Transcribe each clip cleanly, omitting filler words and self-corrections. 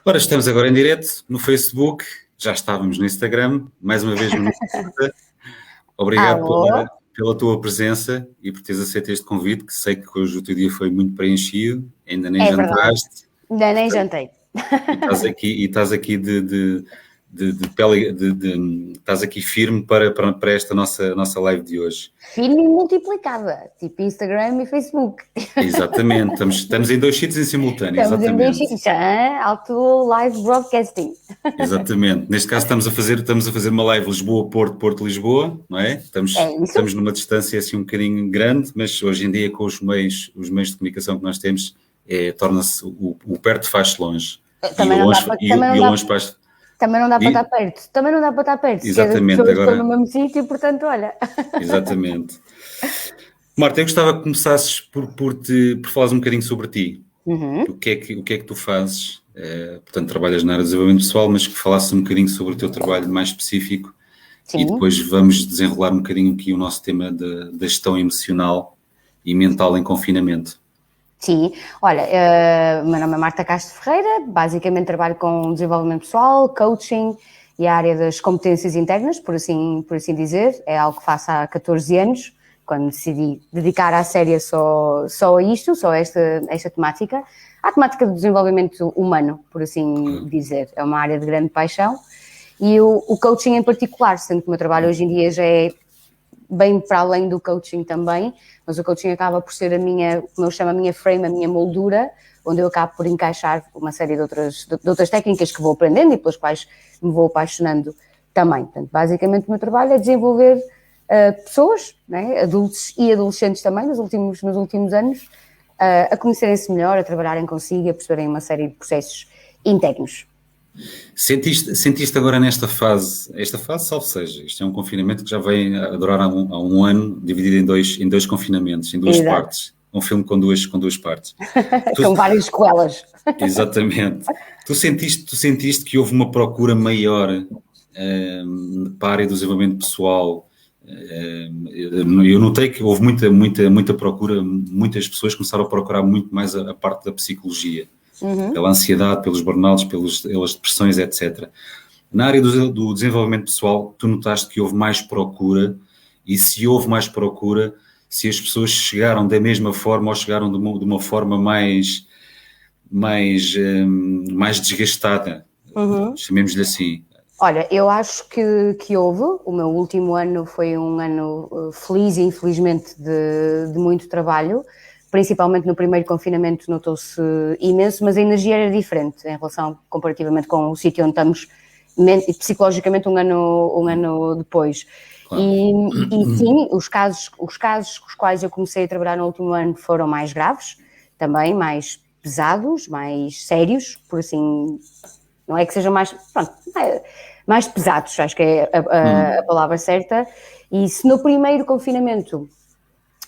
Ora, estamos agora em direto no Facebook, já estávamos no Instagram, mais uma vez no Insta. Obrigado Alô? pela tua presença e por teres aceito este convite, que sei que hoje o teu dia foi muito preenchido, ainda nem É verdade, jantaste, ainda nem portanto, jantei. e estás aqui estás aqui firme para esta nossa live de hoje. Firme e multiplicada, tipo Instagram e Facebook. Exatamente, estamos em dois sítios em simultâneo, Estamos em dois exatamente. sítios, alto live broadcasting. Exatamente. Neste caso estamos a fazer uma live Lisboa-Porto, Porto-Lisboa, não é? É isso? Estamos numa distância assim um bocadinho grande, mas hoje em dia com os meios de comunicação que nós temos, torna-se o perto faz-se longe. E Também o não dá longe, para, e, o e o longe faz. também não dá para estar E, perto. Também não dá para estar perto, se as exatamente, pessoas estão no agora, mesmo sítio, portanto, olha. exatamente. Marta, eu gostava que começasses por falares um bocadinho sobre ti. Uhum, O que é que tu fazes? Portanto, trabalhas na área de desenvolvimento pessoal, mas que falasses um bocadinho sobre o teu trabalho mais específico e sim, depois vamos desenrolar um bocadinho aqui o nosso tema da gestão emocional e mental em confinamento. sim. Olha, o meu nome é Marta Castro Ferreira, basicamente trabalho com desenvolvimento pessoal, coaching e a área das competências internas, por assim dizer. É algo que faço há 14 anos, quando decidi dedicar à séria só a isto, só a esta temática. A temática do desenvolvimento humano, por assim dizer. É uma área de grande paixão. E o coaching em particular, sendo que o meu trabalho hoje em dia já é bem para além do coaching também, mas o coaching acaba por ser como eu chamo, a minha frame, a minha moldura, onde eu acabo por encaixar uma série de outras técnicas que vou aprendendo e pelas quais me vou apaixonando também. Portanto, basicamente o meu trabalho é desenvolver pessoas, né, adultos e adolescentes também, nos últimos anos, a conhecerem-se melhor, a trabalharem consigo, a perceberem uma série de processos internos. Sentiste agora nesta fase, salvo seja, isto é um confinamento que já vem a durar há um ano, dividido em dois confinamentos, em duas Exato. partes. Um filme com duas partes. Tu, Com várias sequelas. exatamente. Tu sentiste que houve uma procura maior para a área do desenvolvimento pessoal. Eu notei que houve muita procura, muitas pessoas começaram a procurar muito mais a parte da psicologia, pela ansiedade, pelos burnouts, pelas depressões, etc. Na área do desenvolvimento pessoal, tu notaste que houve mais procura, e se houve mais procura, se as pessoas chegaram da mesma forma ou chegaram de uma forma mais desgastada, chamemos-lhe assim. Olha, eu acho que houve. O meu último ano foi um ano feliz e infelizmente de muito trabalho. Principalmente no primeiro confinamento notou-se imenso, mas a energia era diferente em relação, comparativamente com o sítio onde estamos psicologicamente um ano depois. Claro. E sim, os casos com os quais eu comecei a trabalhar no último ano foram mais graves, também mais pesados, mais sérios, por assim, não é que sejam mais, pronto, mais pesados, acho que é a palavra certa. E se no primeiro confinamento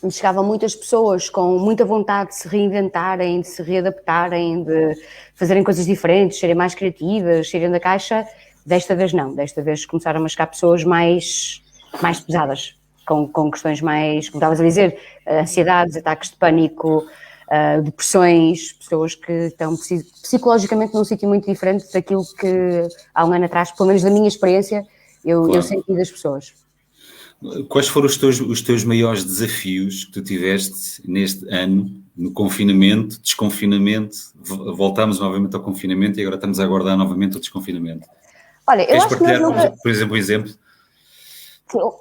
me chegavam muitas pessoas com muita vontade de se reinventarem, de se readaptarem, de fazerem coisas diferentes, serem mais criativas, saírem da caixa, desta vez não. Desta vez começaram a chegar pessoas mais pesadas, com questões mais, como estavas a dizer, ansiedades, ataques de pânico, depressões, pessoas que estão psicologicamente num sítio muito diferente daquilo que há um ano atrás, pelo menos da minha experiência, eu Claro. senti das pessoas. Quais foram os teus maiores desafios que tu tiveste neste ano, no confinamento, desconfinamento? Voltámos novamente ao confinamento e agora estamos a aguardar novamente o desconfinamento. Olha, eu Queres acho que nós partilhar, nunca... por exemplo, um exemplo?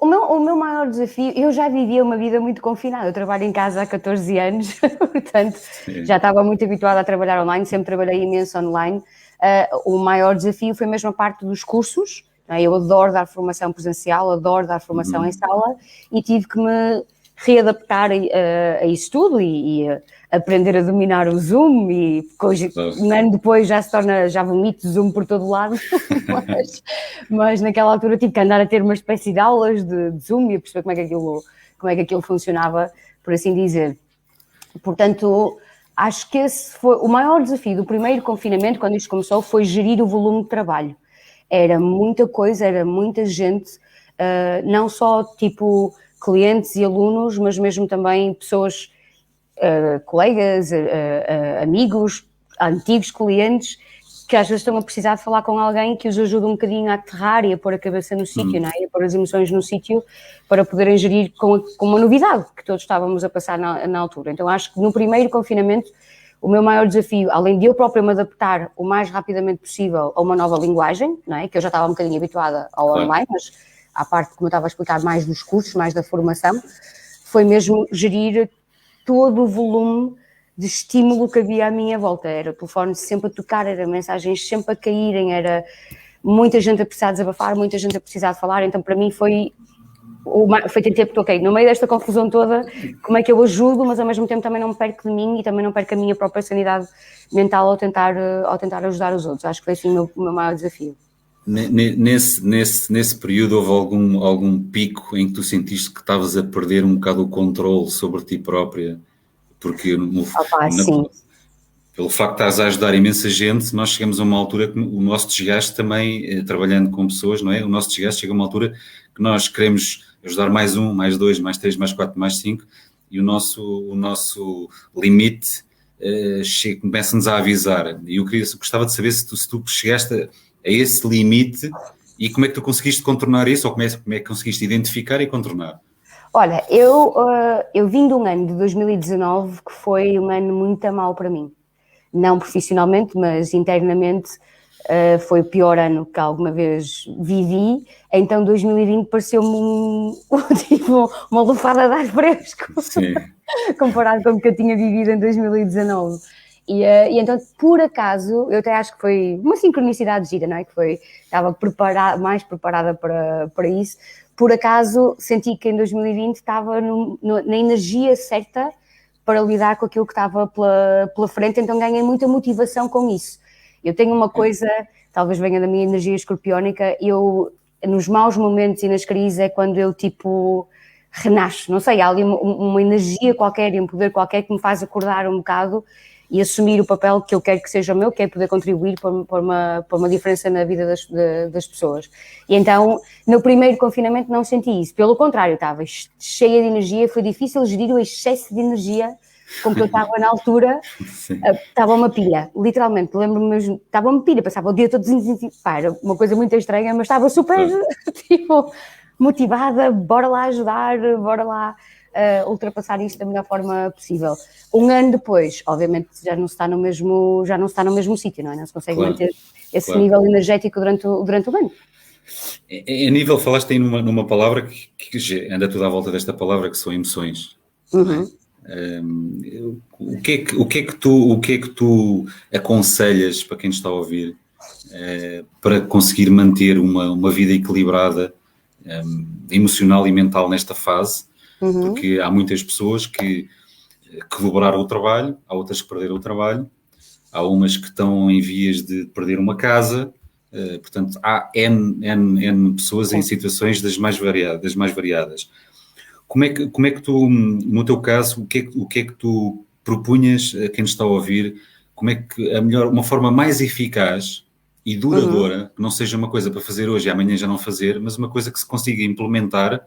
O meu maior desafio, eu já vivia uma vida muito confinada, eu trabalho em casa há 14 anos, portanto já estava muito habituada a trabalhar online, sempre trabalhei imenso online. O maior desafio foi mesmo a parte dos cursos, não é? Eu adoro dar formação presencial, adoro dar formação em sala e tive que me readaptar a isso tudo e aprender a dominar o Zoom e hoje, um ano depois já vomito Zoom por todo lado, mas naquela altura tive que andar a ter uma espécie de aulas de Zoom e a perceber como é que aquilo funcionava, por assim dizer. Portanto, acho que esse foi o maior desafio do primeiro confinamento, quando isto começou, foi gerir o volume de trabalho. Era muita coisa, era muita gente, não só tipo clientes e alunos, mas mesmo também pessoas, colegas, amigos, antigos clientes, que às vezes estão a precisar de falar com alguém que os ajude um bocadinho a aterrar e a pôr a cabeça no sítio, não é? E a pôr as emoções no sítio para poderem gerir com uma novidade que todos estávamos a passar na altura. Então acho que no primeiro confinamento o meu maior desafio, além de eu própria me adaptar o mais rapidamente possível a uma nova linguagem, não é? Que eu já estava um bocadinho habituada ao online, mas à parte, como eu estava a explicar, mais dos cursos, mais da formação, foi mesmo gerir todo o volume de estímulo que havia à minha volta. Era o telefone sempre a tocar, era mensagens sempre a caírem, era muita gente a precisar desabafar, muita gente a precisar de falar, então para mim foi ter tempo que, ok, no meio desta confusão toda, como é que eu ajudo, mas ao mesmo tempo também não me perco de mim e também não perco a minha própria sanidade mental ao tentar ajudar os outros. Acho que foi assim o meu maior desafio. Nesse período houve algum pico em que tu sentiste que estavas a perder um bocado o controle sobre ti própria? Porque sim. Pelo facto de estás a ajudar imensa gente, nós chegamos a uma altura que o nosso desgaste também, trabalhando com pessoas, não é? O nosso desgaste chega a uma altura que nós queremos ajudar mais 1, mais 2, mais 3, mais 4, mais 5 e o nosso limite começa-nos a avisar. E eu gostava de saber se tu chegaste a esse limite e como é que tu conseguiste contornar isso ou como é que conseguiste identificar e contornar? Olha, eu vim de um ano de 2019 que foi um ano muito mau para mim. Não profissionalmente, mas internamente foi o pior ano que alguma vez vivi. Então 2020 pareceu-me tipo, uma lufada de ar fresco comparado com o que eu tinha vivido em 2019. E então, por acaso, eu até acho que foi uma sincronicidade gira, não é? Estava mais preparada para isso. Por acaso, senti que em 2020 estava na energia certa para lidar com aquilo que estava pela frente, então ganhei muita motivação com isso. Eu tenho uma coisa, talvez venha da minha energia escorpiónica, eu, nos maus momentos e nas crises, é quando eu, tipo, renasço. Não sei, há ali uma energia qualquer e um poder qualquer que me faz acordar um bocado e assumir o papel que eu quero que seja o meu, que é poder contribuir para uma diferença na vida das pessoas. E então, no primeiro confinamento não senti isso. Pelo contrário, estava cheia de energia, foi difícil gerir o excesso de energia com que eu estava na altura. Estava uma pilha, literalmente, lembro-me mesmo, estava uma pilha, passava o dia todo era uma coisa muito estranha, mas estava super, tipo, motivada, bora lá ajudar, bora lá ultrapassar isto da melhor forma possível. Um ano depois, obviamente, já não se está no mesmo sítio, não é? Não se consegue manter esse nível energético durante o ano. A nível, falaste aí numa palavra que anda tudo à volta desta palavra, que são emoções. Uhum. O que é que tu aconselhas para quem está a ouvir para conseguir manter uma vida equilibrada emocional e mental nesta fase? Uhum. Porque há muitas pessoas que dobraram o trabalho, há outras que perderam o trabalho, há umas que estão em vias de perder uma casa, portanto há N pessoas em situações das mais variadas. Como é que tu, no teu caso, o que é que tu propunhas a quem está a ouvir? Como é que uma forma mais eficaz e duradoura, que não seja uma coisa para fazer hoje e amanhã já não fazer, mas uma coisa que se consiga implementar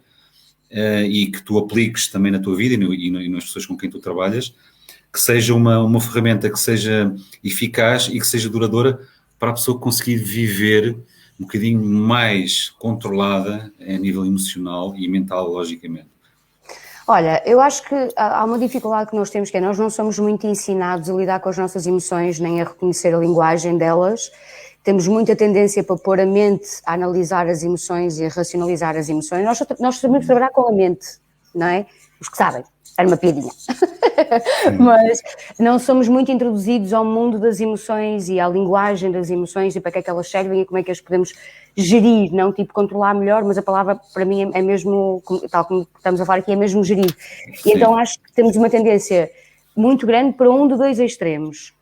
e que tu apliques também na tua vida e nas pessoas com quem tu trabalhas, que seja uma ferramenta que seja eficaz e que seja duradoura para a pessoa conseguir viver um bocadinho mais controlada a nível emocional e mental, logicamente. Olha, eu acho que há uma dificuldade que nós temos, que é nós não somos muito ensinados a lidar com as nossas emoções, nem a reconhecer a linguagem delas. Temos muita tendência para pôr a mente a analisar as emoções e a racionalizar as emoções. Nós sabemos trabalhar com a mente, não é? Os que sabem, era uma piadinha. Mas não somos muito introduzidos ao mundo das emoções e à linguagem das emoções e para que é que elas servem e como é que as podemos gerir, não tipo controlar melhor, mas a palavra para mim é mesmo, tal como estamos a falar aqui, é mesmo gerir. E então acho que temos uma tendência muito grande para um de dois extremos.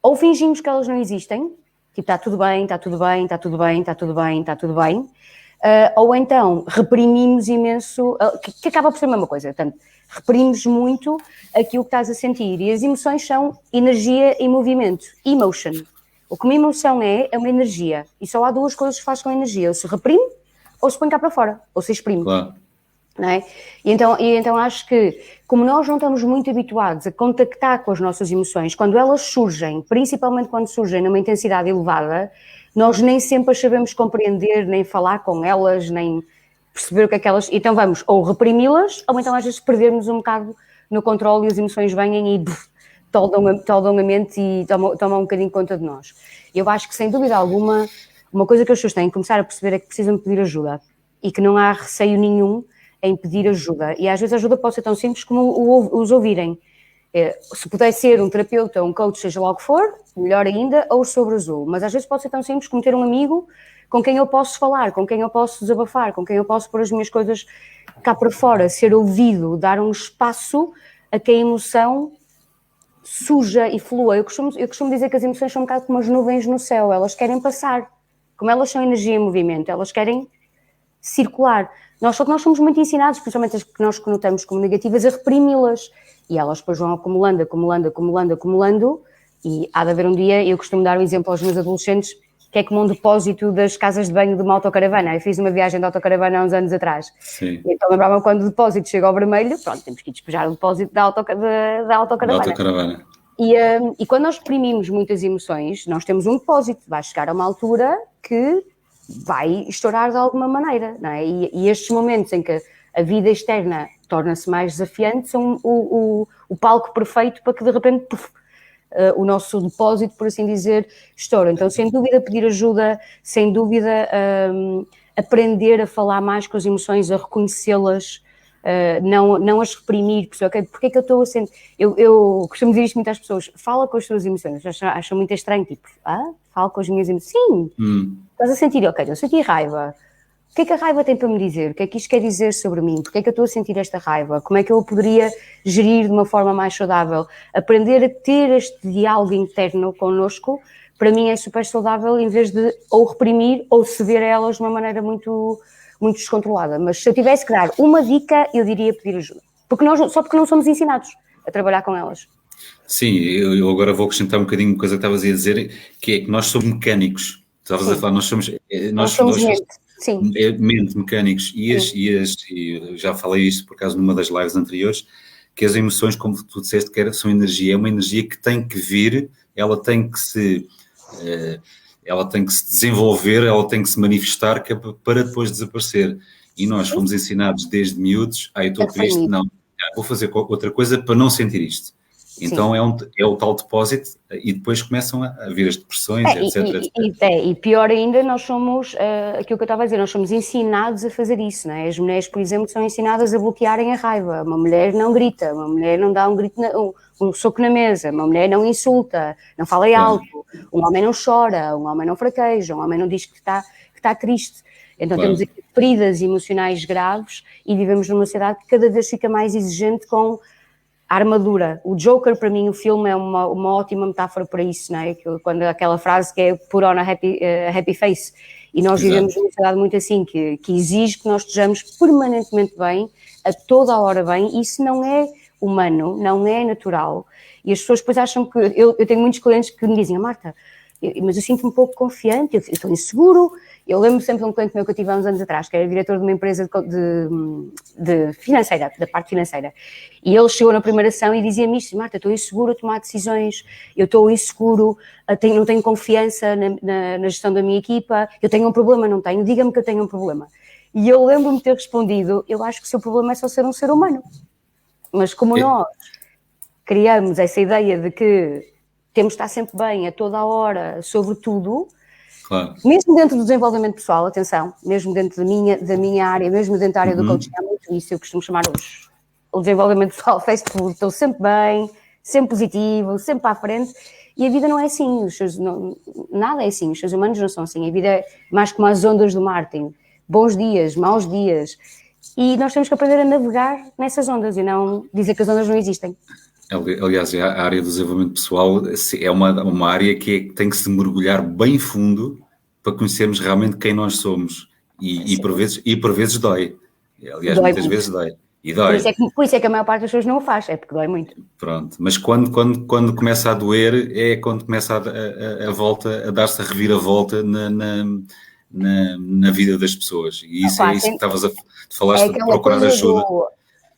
Ou fingimos que elas não existem, tipo está tudo bem, está tudo bem, está tudo bem, está tudo bem, está tudo bem, ou então reprimimos imenso, que acaba por ser a mesma coisa, portanto, reprimimos muito aquilo que estás a sentir. E as emoções são energia e movimento, emotion. O que uma emoção é uma energia. E só há duas coisas que faz com a energia. Ou se reprime, ou se põe cá para fora, ou se exprime. Claro. não é? E então acho que, como nós não estamos muito habituados a contactar com as nossas emoções, quando elas surgem, principalmente quando surgem numa intensidade elevada, nós nem sempre as sabemos compreender, nem falar com elas, nem perceber o que é que elas... Então vamos ou reprimi-las, ou então às vezes perdermos um bocado no controle e as emoções vêm e toldam a mente e tomam um bocadinho conta de nós. Eu acho que, sem dúvida alguma, uma coisa que as pessoas têm que começar a perceber é que precisam pedir ajuda e que não há receio nenhum em pedir ajuda. E às vezes a ajuda pode ser tão simples como os ouvirem. Se puder ser um terapeuta, um coach, seja lá o que for, melhor ainda, ou sobre azul. Mas às vezes pode ser tão simples como ter um amigo com quem eu posso falar, com quem eu posso desabafar, com quem eu posso pôr as minhas coisas cá para fora, ser ouvido, dar um espaço a que a emoção suja e flua. Eu costumo dizer que as emoções são um bocado como as nuvens no céu, elas querem passar. Como elas são energia em movimento, elas querem circular. Só que nós somos muito ensinados, principalmente as que nós conotamos como negativas, a reprimi-las. E elas depois vão acumulando, e há de haver um dia, eu costumo dar o exemplo aos meus adolescentes, que é como um depósito das casas de banho de uma autocaravana. Eu fiz uma viagem de autocaravana há uns anos atrás. Sim. Então lembrava-me quando o depósito chega ao vermelho, pronto, temos que ir despejar o depósito da autocaravana. E quando nós reprimimos muitas emoções, nós temos um depósito, vai chegar a uma altura que vai estourar de alguma maneira, não é? E estes momentos em que a vida externa torna-se mais desafiante são o palco perfeito para que de repente o nosso depósito, por assim dizer, estoura. Então, sem dúvida, pedir ajuda, sem dúvida, aprender a falar mais com as emoções, a reconhecê-las, não as reprimir, porque é que eu estou a sentir... Eu costumo dizer isto muito às pessoas, fala com as tuas emoções, acham muito estranho, tipo, fala com as minhas emoções, sim, estás a sentir, ok, eu senti raiva, o que é que a raiva tem para me dizer? O que é que isto quer dizer sobre mim? Porque é que eu estou a sentir esta raiva? Como é que eu poderia gerir de uma forma mais saudável? Aprender a ter este diálogo interno connosco, para mim é super saudável, em vez de ou reprimir ou ceder a elas de uma maneira muito, muito descontrolada. Mas se eu tivesse que dar uma dica, eu diria pedir ajuda. Só porque não somos ensinados a trabalhar com elas. Sim, eu agora vou acrescentar um bocadinho uma coisa que estavas a dizer, que é que nós somos mecânicos. Estavas a falar, nós somos mente. Sim. Mente, mecânicos, e já falei isto por acaso numa das lives anteriores, que as emoções, como tu disseste, que são energia, é uma energia que tem que vir, ela tem que se desenvolver, ela tem que se manifestar para depois desaparecer. E nós fomos ensinados desde miúdos, eu estou triste, não, vou fazer outra coisa para não sentir isto. Então é o tal depósito e depois começam a vir as depressões, etc. E pior ainda, nós somos, aquilo que eu estava a dizer, nós somos ensinados a fazer isso, não é? As mulheres, por exemplo, são ensinadas a bloquearem a raiva. Uma mulher não grita, uma mulher não dá um soco na mesa, uma mulher não insulta, não fala alto, um homem não chora, um homem não fraqueja, um homem não diz que está triste. Então temos aqui feridas emocionais graves e vivemos numa sociedade que cada vez fica mais exigente com a armadura. O Joker, para mim, o filme é uma ótima metáfora para isso, não é? Quando aquela frase que é put on a happy face. E nós vivemos numa sociedade muito assim, que exige que nós estejamos permanentemente bem, a toda a hora bem. Isso não é humano, não é natural. E as pessoas depois acham que... Eu tenho muitos clientes que me dizem, Marta, mas eu sinto-me um pouco confiante, eu estou inseguro. Eu lembro sempre de um cliente meu que eu tive há uns anos atrás, que era diretor de uma empresa de financeira, da parte financeira. E ele chegou na primeira sessão e dizia-me isto, Marta, estou inseguro a tomar decisões, eu estou inseguro, não tenho confiança na gestão da minha equipa, eu tenho um problema, não tenho, diga-me que eu tenho um problema. E eu lembro-me de ter respondido, eu acho que o seu problema é só ser um ser humano. Mas como nós criamos essa ideia de que temos de estar sempre bem, a toda a hora, sobre tudo... Claro. Mesmo dentro do desenvolvimento pessoal, atenção, mesmo dentro da minha área, mesmo dentro da área do coaching, há muito isso, eu costumo chamar o desenvolvimento pessoal fast food, estou sempre bem, sempre positivo, sempre para a frente, e a vida não é assim, nada é assim, os seres humanos não são assim, a vida é mais como as ondas do mar, tem bons dias, maus dias, e nós temos que aprender a navegar nessas ondas e não dizer que as ondas não existem. Aliás, a área do desenvolvimento pessoal é uma área que tem que se mergulhar bem fundo para conhecermos realmente quem nós somos. E por vezes dói. Aliás, dói muitas muito. vezes dói. E dói. Por isso é que a maior parte das pessoas não o faz, é porque dói muito. Pronto. Mas quando começa a doer, é quando começa a volta, a dar-se a reviravolta na vida das pessoas. E isso é isso que falaste de procurar ajuda.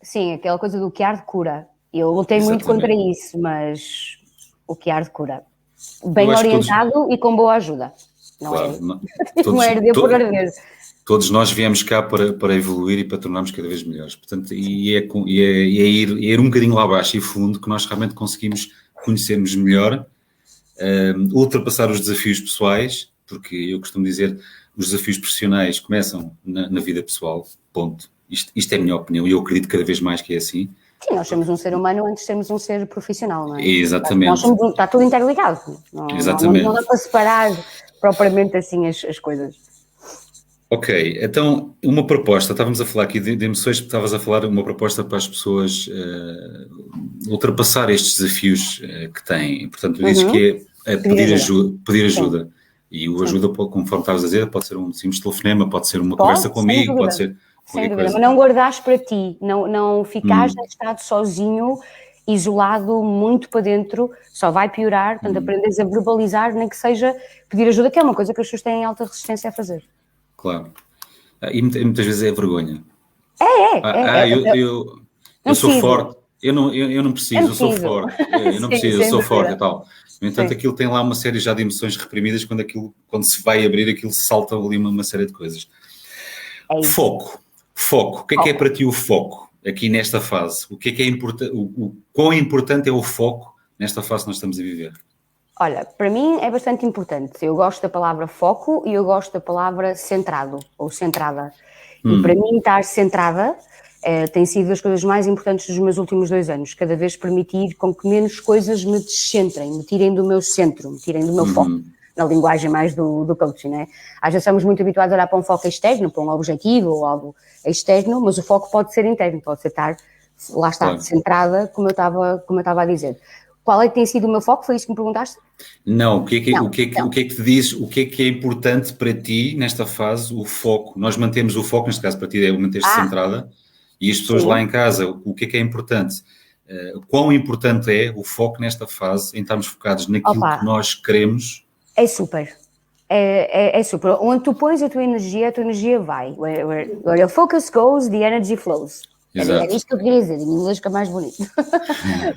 Sim, aquela coisa do que arde cura. Eu lutei muito contra isso, mas o que arde cura. Bem orientado e com boa ajuda. Não é arder por arder. Todos nós viemos cá para evoluir e para tornarmos cada vez melhores. Portanto, é ir um bocadinho lá abaixo e fundo que nós realmente conseguimos conhecermos melhor, ultrapassar os desafios pessoais, porque eu costumo dizer, os desafios profissionais começam na vida pessoal, ponto. Isto é a minha opinião e eu acredito cada vez mais que é assim. Sim, nós somos um ser humano antes de sermos um ser profissional, não é? Exatamente. Está tudo interligado. Exatamente. Não dá para separar propriamente assim as coisas. Ok, então uma proposta, estávamos a falar aqui de emoções, estavas a falar de uma proposta para as pessoas ultrapassar estes desafios que têm. Portanto, dizes que é pedir ajuda. E o ajuda, conforme estavas a dizer, pode ser um simples telefonema, pode ser uma conversa comigo, pode ser... Sem dúvida, mas não guardares para ti, não ficares nesse estado sozinho, isolado, muito para dentro, só vai piorar, portanto aprendes a verbalizar, nem que seja pedir ajuda, que é uma coisa que as pessoas têm alta resistência a fazer. Claro. E muitas vezes é vergonha. Eu sou forte, eu não preciso, eu sou forte, eu não preciso, eu sou forte e tal. No entanto, aquilo tem lá uma série já de emoções reprimidas, quando se vai abrir, aquilo salta ali uma série de coisas. Foco. O que é para ti o foco aqui nesta fase? O que é importante? O quão importante é o foco nesta fase que nós estamos a viver? Olha, para mim é bastante importante. Eu gosto da palavra foco e eu gosto da palavra centrado ou centrada. E para mim estar centrada tem sido das coisas mais importantes dos meus últimos 2 anos. Cada vez permitir com que menos coisas me descentrem, me tirem do meu centro, me tirem do meu foco. Na linguagem mais do coaching, né? Às vezes estamos muito habituados a olhar para um foco externo, para um objetivo ou algo externo, mas o foco pode ser interno, pode ser estar, lá está, centrada, como eu estava a dizer. Qual é que tem sido o meu foco? Foi isso que me perguntaste? Não, o que é que te diz, o que é importante para ti nesta fase, o foco? Nós mantemos o foco, neste caso para ti é manter-te centrada, e as pessoas lá em casa, o que é importante? Quão importante é o foco nesta fase, em estarmos focados naquilo que nós queremos? É super. É super. Onde tu pões a tua energia vai. Where your focus goes, the energy flows. Exato. Era isto que eu queria dizer, em inglês fica mais bonito.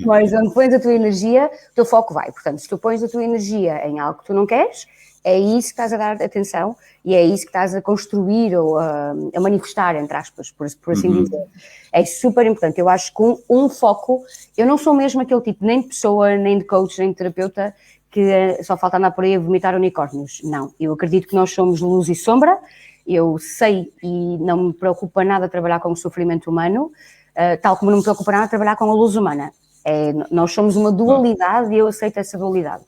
Mas onde pões a tua energia, o teu foco vai. Portanto, se tu pões a tua energia em algo que tu não queres, é isso que estás a dar atenção e é isso que estás a construir ou a manifestar, entre aspas, por assim dizer. É super importante. Eu acho que um foco, eu não sou mesmo aquele tipo nem de pessoa, nem de coach, nem de terapeuta, que só falta andar por aí a vomitar unicórnios. Não, eu acredito que nós somos luz e sombra, eu sei e não me preocupa nada trabalhar com o sofrimento humano, tal como não me preocupa nada trabalhar com a luz humana. Nós somos uma dualidade e eu aceito essa dualidade.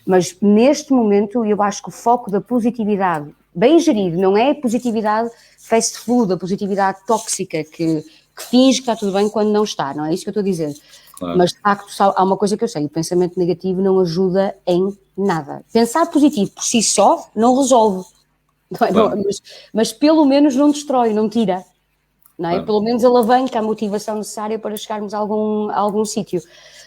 Mas neste momento eu acho que o foco da positividade, bem gerido, não é a positividade fast food, a positividade tóxica que finge que está tudo bem quando não está, não é isso que eu estou a dizer. Claro. Mas, de facto, há uma coisa que eu sei, o pensamento negativo não ajuda em nada. Pensar positivo por si só não resolve, não é? Claro. Mas pelo menos não destrói, não tira, não é? Claro. Pelo menos alavanca a motivação necessária para chegarmos a algum sítio.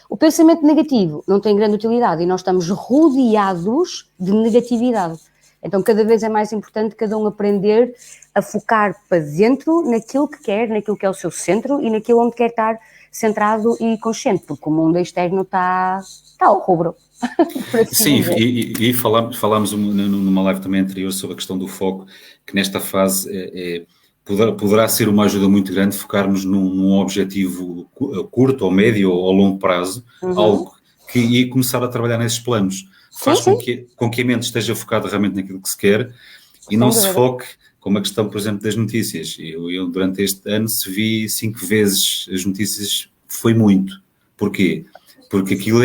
O pensamento negativo não tem grande utilidade e nós estamos rodeados de negatividade. Então, cada vez é mais importante cada um aprender a focar para dentro naquilo que quer, naquilo que é o seu centro e naquilo onde quer estar centrado e consciente, porque o mundo externo está ao rubro. Sim, e falámos numa live também anterior sobre a questão do foco, que nesta fase poderá ser uma ajuda muito grande focarmos num objetivo curto ou médio ou longo prazo, algo e começar a trabalhar nesses planos. Faz com que a mente esteja focada realmente naquilo que se quer e não se foque, como a questão, por exemplo, das notícias. Eu durante este ano, se vi 5 vezes as notícias, foi muito. Porquê? Porque aquilo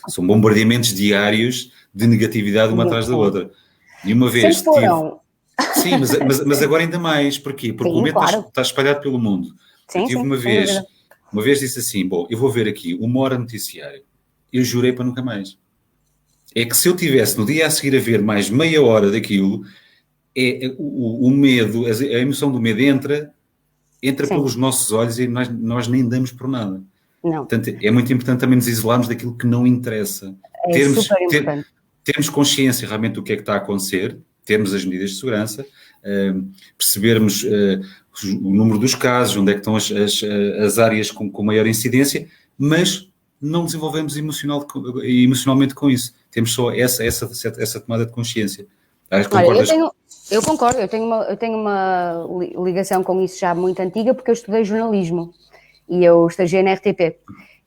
são bombardeamentos diários de negatividade uma atrás da outra. E uma vez Sim, mas agora ainda mais. Porquê? Porque o medo está espalhado pelo mundo. Eu tive uma vez disse assim, bom, eu vou ver aqui 1 hora noticiário. Eu jurei para nunca mais. É que se eu tivesse no dia a seguir a ver mais meia hora daquilo, o medo, a emoção do medo entra pelos nossos olhos e nós nem damos por nada. Não. Portanto, é muito importante também nos isolarmos daquilo que não interessa. Super importante. Termos consciência realmente do que é que está a acontecer, termos as medidas de segurança, percebermos o número dos casos, onde é que estão as áreas com maior incidência, mas não desenvolvemos emocionalmente com isso. Temos só essa tomada de consciência. Olha, eu concordo, eu tenho uma ligação com isso já muito antiga, porque eu estudei jornalismo e eu estagiei na RTP.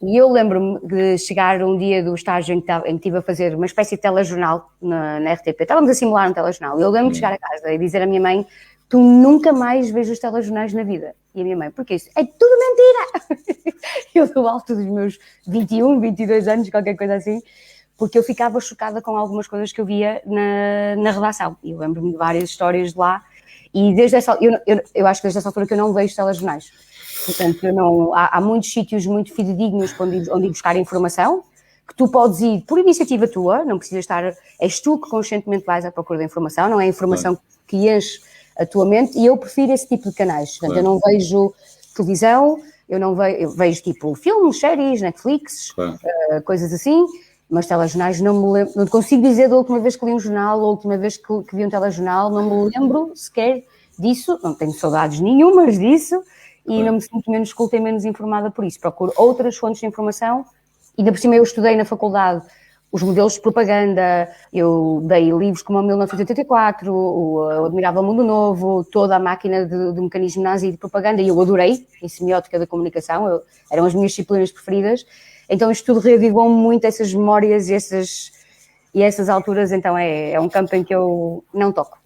E eu lembro-me de chegar um dia do estágio em que estive a fazer uma espécie de telejornal na RTP. Estávamos a simular um telejornal. E eu lembro-me de chegar a casa e dizer à minha mãe: tu nunca mais vês os telejornais na vida. E a minha mãe: porquê isso? É tudo mentira! Eu do alto dos meus 21, 22 anos, qualquer coisa assim, porque eu ficava chocada com algumas coisas que eu via na redação. E eu lembro-me de várias histórias de lá. E desde essa, eu acho que desde essa altura que eu não vejo telejornais. Portanto, há muitos sítios muito fidedignos onde ir buscar informação, que tu podes ir por iniciativa tua, não precisas estar, és tu que conscientemente vais à procura da informação, não é a informação que enche a tua mente, e eu prefiro esse tipo de canais. Portanto, eu não vejo televisão, eu vejo tipo filmes, séries, Netflix, coisas assim, mas telejornais não me lembro, não consigo dizer da última vez que li um jornal, ou a última vez que vi um telejornal, não me lembro sequer disso, não tenho saudades nenhumas disso, e não me sinto menos culta e menos informada por isso. Procuro outras fontes de informação, e ainda por cima eu estudei na faculdade os modelos de propaganda, eu dei livros como o 1984, o Admirável Mundo Novo, toda a máquina de mecanismo nazi de propaganda, e eu adorei, em semiótica da comunicação, eram as minhas disciplinas preferidas. Então isto tudo reavivou muito essas memórias e essas alturas, então é um campo em que eu não toco.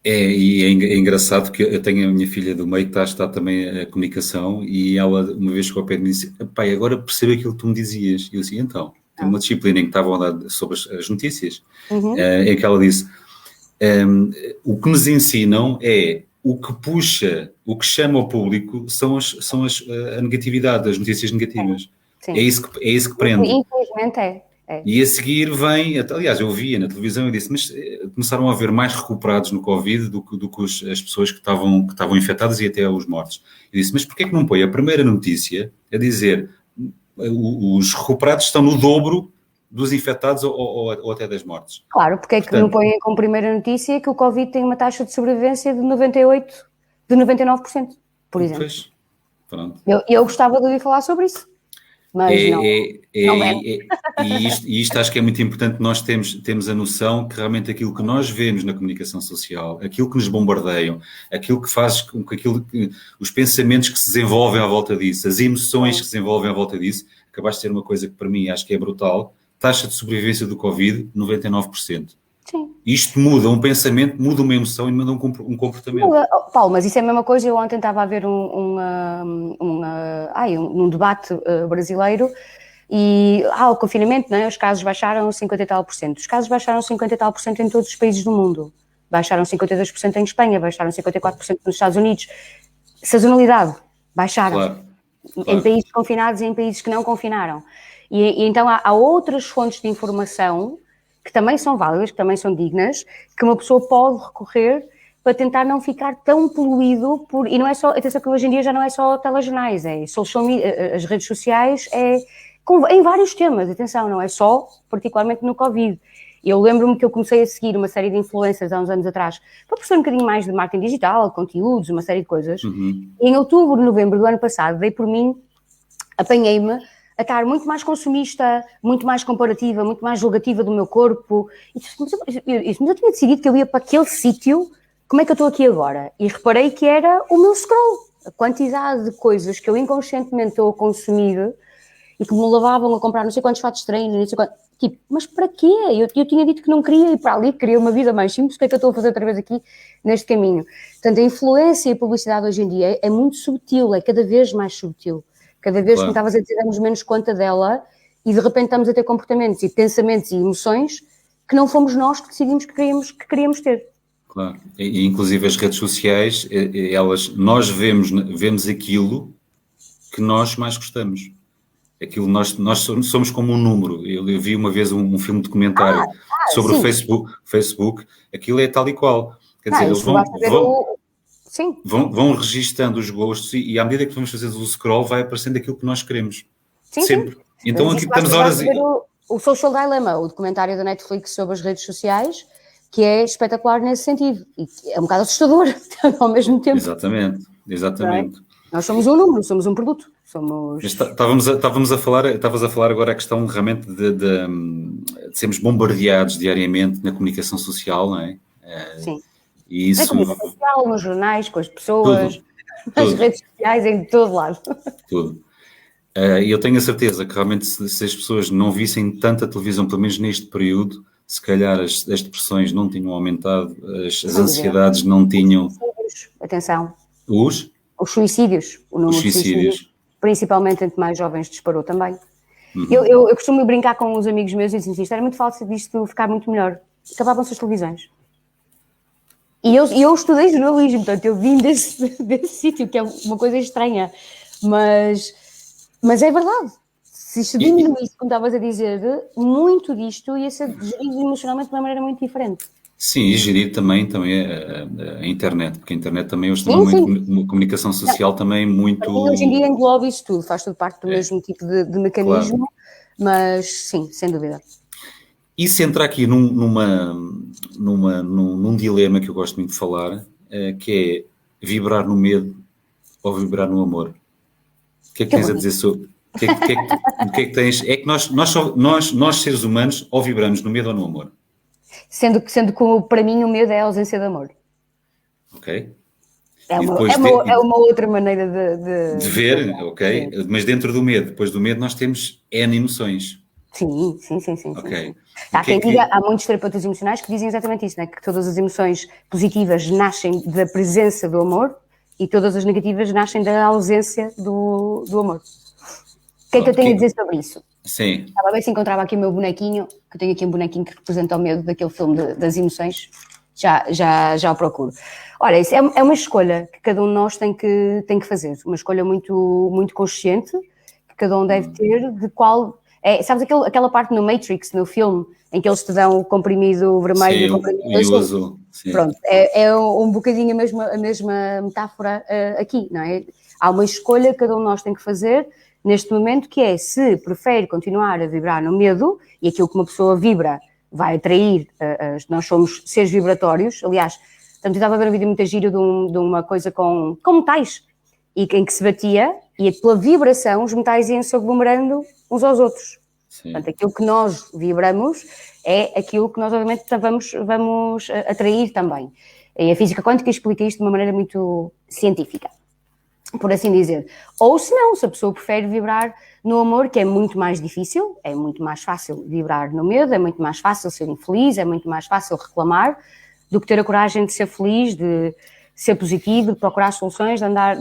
E é engraçado que eu tenho a minha filha do meio que está a estudar também a comunicação, e ela uma vez chegou ao pé de mim e disse: pai, agora percebo aquilo que tu me dizias. E eu disse: então, tem uma disciplina em que estavam a dar sobre as notícias, em que ela disse: o que nos ensinam é o que puxa, o que chama ao público são a negatividade, as notícias negativas. É isso que prende. Infelizmente é. E a seguir vem, aliás, eu via na televisão e disse, mas começaram a haver mais recuperados no Covid do que as pessoas que estavam infectadas e até os mortos. Eu disse, mas porquê é que não põe a primeira notícia a dizer os recuperados estão no dobro dos infectados ou até das mortes? Claro, porque é que não põem como primeira notícia que o Covid tem uma taxa de sobrevivência de 99%, por exemplo. Pois, pronto. Eu gostava de ouvir falar sobre isso. Mas e isto acho que é muito importante. Nós temos a noção que realmente aquilo que nós vemos na comunicação social, aquilo que nos bombardeiam, aquilo que faz com que os pensamentos que se desenvolvem à volta disso, as emoções que se desenvolvem à volta disso, acabaste de ter uma coisa que para mim acho que é brutal: taxa de sobrevivência do Covid, 99%. Sim. Isto muda um pensamento, muda uma emoção e muda um comportamento. Paulo, mas isso é a mesma coisa. Eu ontem estava a ver um debate brasileiro e o confinamento, né? Os casos baixaram 50 e tal por cento. Os casos baixaram 50 e tal por cento em todos os países do mundo. Baixaram 52% em Espanha, baixaram 54% nos Estados Unidos. Sazonalidade, baixaram. Claro. Em países confinados e em países que não confinaram. E então há outras fontes de informação que também são válidas, que também são dignas, que uma pessoa pode recorrer para tentar não ficar tão poluído por... E não é só... Atenção que hoje em dia já não é só telejornais, é social media, as redes sociais, em vários temas, atenção, não é só particularmente no Covid. Eu lembro-me que eu comecei a seguir uma série de influencers há uns anos atrás para perceber um bocadinho mais de marketing digital, conteúdos, uma série de coisas. E em outubro, novembro do ano passado, dei por mim, apanhei-me a estar muito mais consumista, muito mais comparativa, muito mais julgativa do meu corpo. Mas eu tinha decidido que eu ia para aquele sítio, como é que eu estou aqui agora? E reparei que era o meu scroll, a quantidade de coisas que eu inconscientemente estou a consumir e que me levavam a comprar não sei quantos fatos de treino, não sei quantos... Tipo, mas para quê? Eu tinha dito que não queria ir para ali, queria uma vida mais simples, o que é que eu estou a fazer outra vez aqui neste caminho? Portanto, a influência e a publicidade hoje em dia é muito subtil, é cada vez mais subtil. Cada vez, como estavas a dizer, damos menos conta dela e de repente estamos a ter comportamentos e pensamentos e emoções que não fomos nós que decidimos que queríamos ter. Claro, e inclusive as redes sociais, nós vemos aquilo que nós mais gostamos. Aquilo nós somos como um número. Eu vi uma vez um filme documentário sobre o Facebook, aquilo é tal e qual. Quer dizer, eles vão registando os gostos e à medida que vamos fazer o scroll vai aparecendo aquilo que nós queremos. Sempre. Sim. Então aqui estamos horas... O Social Dilemma, o documentário da Netflix sobre as redes sociais, que é espetacular nesse sentido. E é um bocado assustador ao mesmo tempo. Exatamente. É? Nós somos um número, somos um produto. Estavas a falar agora a questão realmente de sermos bombardeados diariamente na comunicação social, não é? Sim. E isso... Na comunicação social, nos jornais, com as pessoas, nas redes sociais, em todo lado. Tudo. E eu tenho a certeza que realmente se as pessoas não vissem tanta televisão, pelo menos neste período, se calhar as depressões não tinham aumentado, as ansiedades não tinham... Os suicídios, atenção. Os suicídios, o número de suicídios, principalmente entre mais jovens, disparou também. Eu costumo brincar com os amigos meus e dizer isto era muito fácil disto ficar muito melhor. Acabavam-se as televisões. E eu estudei jornalismo, portanto eu vim desse sítio, que é uma coisa estranha. Mas é verdade. Se isto diminuísse, como estavas a dizer, muito disto ia ser gerido emocionalmente de uma maneira muito diferente. Sim, e gerir também a internet, porque a internet também hoje tem uma comunicação social também muito... Hoje em dia engloba isso tudo, faz tudo parte do mesmo tipo de mecanismo, claro. Mas sim, sem dúvida. Isso entra aqui num dilema que eu gosto muito de falar, que é vibrar no medo ou vibrar no amor. O que é que tens a dizer sobre... O que é que tens? É que nós seres humanos ou vibramos no medo ou no amor. Sendo que para mim o medo é a ausência de amor. Ok. É uma outra maneira de ver, ok. Sim. Mas dentro do medo, depois do medo nós temos N emoções. Sim. Ok. Há muitos terapeutas emocionais que dizem exatamente isso, né? Que todas as emoções positivas nascem da presença do amor e todas as negativas nascem da ausência do amor. O que é que eu tenho a dizer sobre isso? Sim. Estava a ver se encontrava aqui o meu bonequinho, que eu tenho aqui um bonequinho que representa o medo daquele filme das emoções. Já o procuro. Olha, isso é uma escolha que cada um de nós tem que fazer. Uma escolha muito, muito consciente, que cada um deve ter, de qual... sabes aquela parte no Matrix, no filme, em que eles te dão o comprimido vermelho e o comprimido azul? Sim. Pronto, é um bocadinho a mesma metáfora aqui, não é? Há uma escolha que cada um de nós tem que fazer neste momento, que é se prefere continuar a vibrar no medo, e aquilo que uma pessoa vibra vai atrair, nós somos seres vibratórios, aliás, tanto eu estava a ver um vídeo muito giro de uma coisa com metais, e em que se batia, e pela vibração os metais iam-se aglomerando uns aos outros. Sim. Portanto, aquilo que nós vibramos é aquilo que nós, obviamente, vamos atrair também. E a física quântica explica isto de uma maneira muito científica, por assim dizer. Ou se não, se a pessoa prefere vibrar no amor, que é muito mais difícil, é muito mais fácil vibrar no medo, é muito mais fácil ser infeliz, é muito mais fácil reclamar, do que ter a coragem de ser feliz, de ser positivo, de procurar soluções, de andar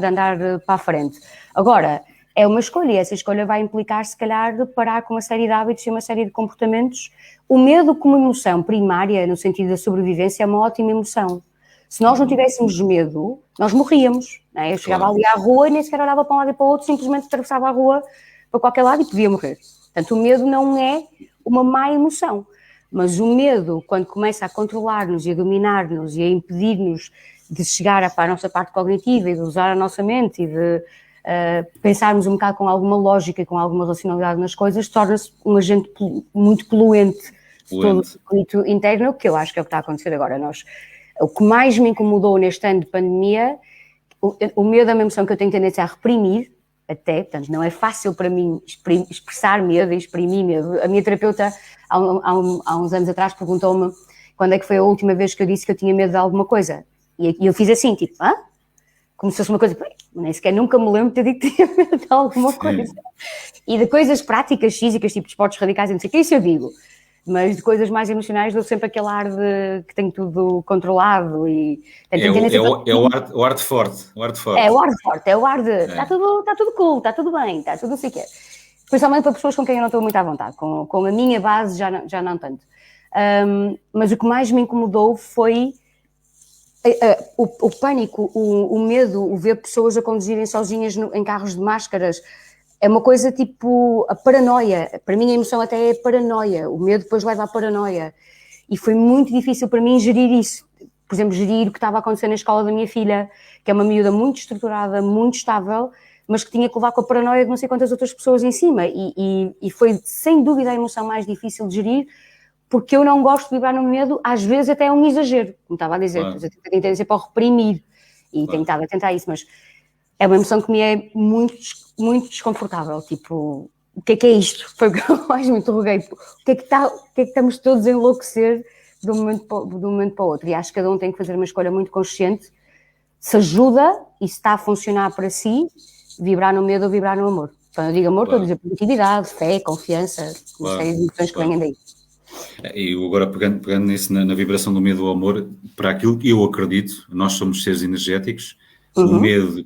para a frente. Agora, é uma escolha, e essa escolha vai implicar, se calhar, de parar com uma série de hábitos e uma série de comportamentos. O medo como emoção primária, no sentido da sobrevivência, é uma ótima emoção. Se nós não tivéssemos medo, nós morríamos. Não é? Eu chegava ali à rua e nem sequer olhava para um lado e para o outro, simplesmente atravessava a rua para qualquer lado e podia morrer. Portanto, o medo não é uma má emoção. Mas o medo, quando começa a controlar-nos e a dominar-nos e a impedir-nos de chegar para a nossa parte cognitiva e de usar a nossa mente e de pensarmos um bocado com alguma lógica e com alguma racionalidade nas coisas, torna-se um agente muito poluente de todo o circuito interno, que eu acho que é o que está a acontecer agora. O que mais me incomodou neste ano de pandemia, o medo é uma emoção que eu tenho tendência a reprimir, até, portanto, não é fácil para mim expressar medo e exprimir medo. A minha terapeuta, há uns anos atrás, perguntou-me quando é que foi a última vez que eu disse que eu tinha medo de alguma coisa. E eu fiz assim, tipo, como se fosse uma coisa, nem sequer nunca me lembro de ter dito que tinha medo de alguma coisa. E de coisas práticas, físicas, tipo esportes radicais, não sei o que, isso eu digo. Mas de coisas mais emocionais dou sempre aquele ar de que tenho tudo controlado e... o ar de forte. É o ar de forte, é o ar de... Está tudo cool, está tudo bem, está tudo assim que é. Principalmente para pessoas com quem eu não estou muito à vontade, com a minha base já não tanto. Mas o que mais me incomodou foi o pânico, o medo, o ver pessoas a conduzirem sozinhas em carros de máscaras. É uma coisa tipo a paranoia. Para mim a emoção até é paranoia. O medo depois leva à paranoia. E foi muito difícil para mim gerir isso. Por exemplo, gerir o que estava a acontecer na escola da minha filha, que é uma miúda muito estruturada, muito estável, mas que tinha que levar com a paranoia de não sei quantas outras pessoas em cima. E foi sem dúvida a emoção mais difícil de gerir, porque eu não gosto de vibrar no medo, às vezes até é um exagero, como estava a dizer, claro. Eu tenho tendência para o reprimir, e tenho estado a tentar isso, mas é uma emoção que me é muito, muito desconfortável, tipo, o que é isto? Foi o que eu mais me interroguei, o que é que estamos todos a enlouquecer de um momento para o outro, e acho que cada um tem que fazer uma escolha muito consciente, se ajuda e se está a funcionar para si, vibrar no medo ou vibrar no amor. Quando eu digo amor, estou a dizer positividade, fé, confiança, uma série de emoções que vêm daí. E agora pegando nisso, na vibração do medo ou amor, para aquilo que eu acredito, nós somos seres energéticos, o medo,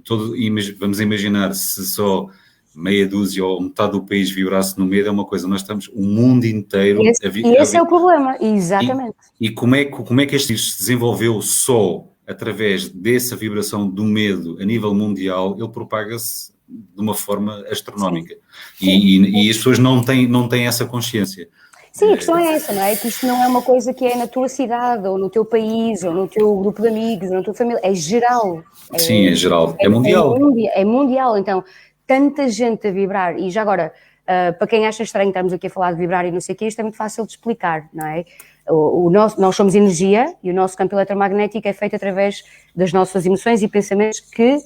vamos imaginar se só meia dúzia ou metade do país vibrasse no medo, é uma coisa, nós estamos o mundo inteiro esse é o problema, exatamente. E como é que este se desenvolveu só através dessa vibração do medo a nível mundial, ele propaga-se de uma forma astronómica. E as pessoas não têm essa consciência. Sim, a questão é essa, não é? Que isto não é uma coisa que é na tua cidade, ou no teu país, ou no teu grupo de amigos, ou na tua família, é geral. Sim, é geral, é mundial. É mundial, então, tanta gente a vibrar, e já agora, para quem acha estranho estarmos aqui a falar de vibrar e não sei o quê, isto é muito fácil de explicar, não é? Nós somos energia, e o nosso campo eletromagnético é feito através das nossas emoções e pensamentos que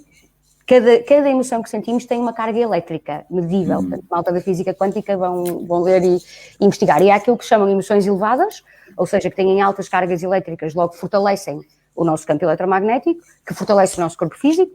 cada emoção que sentimos tem uma carga elétrica medível. Portanto, malta da física quântica vão ler e investigar. E há aquilo que chamam de emoções elevadas, ou seja, que têm altas cargas elétricas, logo fortalecem o nosso campo eletromagnético, que fortalece o nosso corpo físico,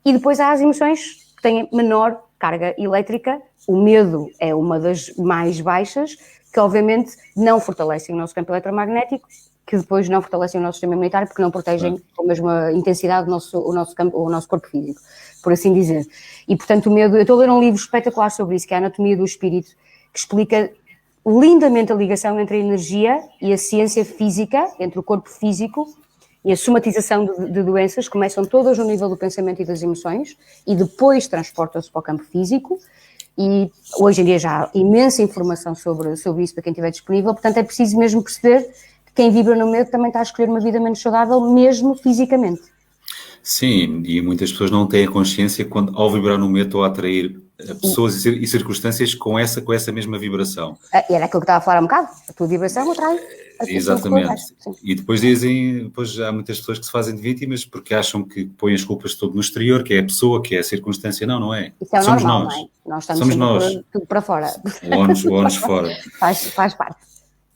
e depois há as emoções que têm menor carga elétrica. O medo é uma das mais baixas, que obviamente não fortalecem o nosso campo eletromagnético, que depois não fortalecem o nosso sistema imunitário, porque não protegem com a mesma intensidade o nosso corpo físico, por assim dizer. E, portanto, o medo... Eu estou a ler um livro espetacular sobre isso, que é a Anatomia do Espírito, que explica lindamente a ligação entre a energia e a ciência física, entre o corpo físico e a somatização de doenças, começam todas no nível do pensamento e das emoções, e depois transportam-se para o campo físico, e hoje em dia já há imensa informação sobre isso para quem estiver disponível, portanto é preciso mesmo perceber que quem vibra no medo também está a escolher uma vida menos saudável, mesmo fisicamente. Sim, e muitas pessoas não têm a consciência quando, ao vibrar no medo, estão a atrair pessoas e circunstâncias com essa mesma vibração. E era aquilo que estava a falar um bocado, a tua vibração atrai. Exatamente. E depois depois há muitas pessoas que se fazem de vítimas porque acham que põem as culpas todo no exterior, que é a pessoa, que é a circunstância. Não é. Isso é somos normal, nós. Não é? Nós estamos tudo para fora. O ónus fora. Faz parte.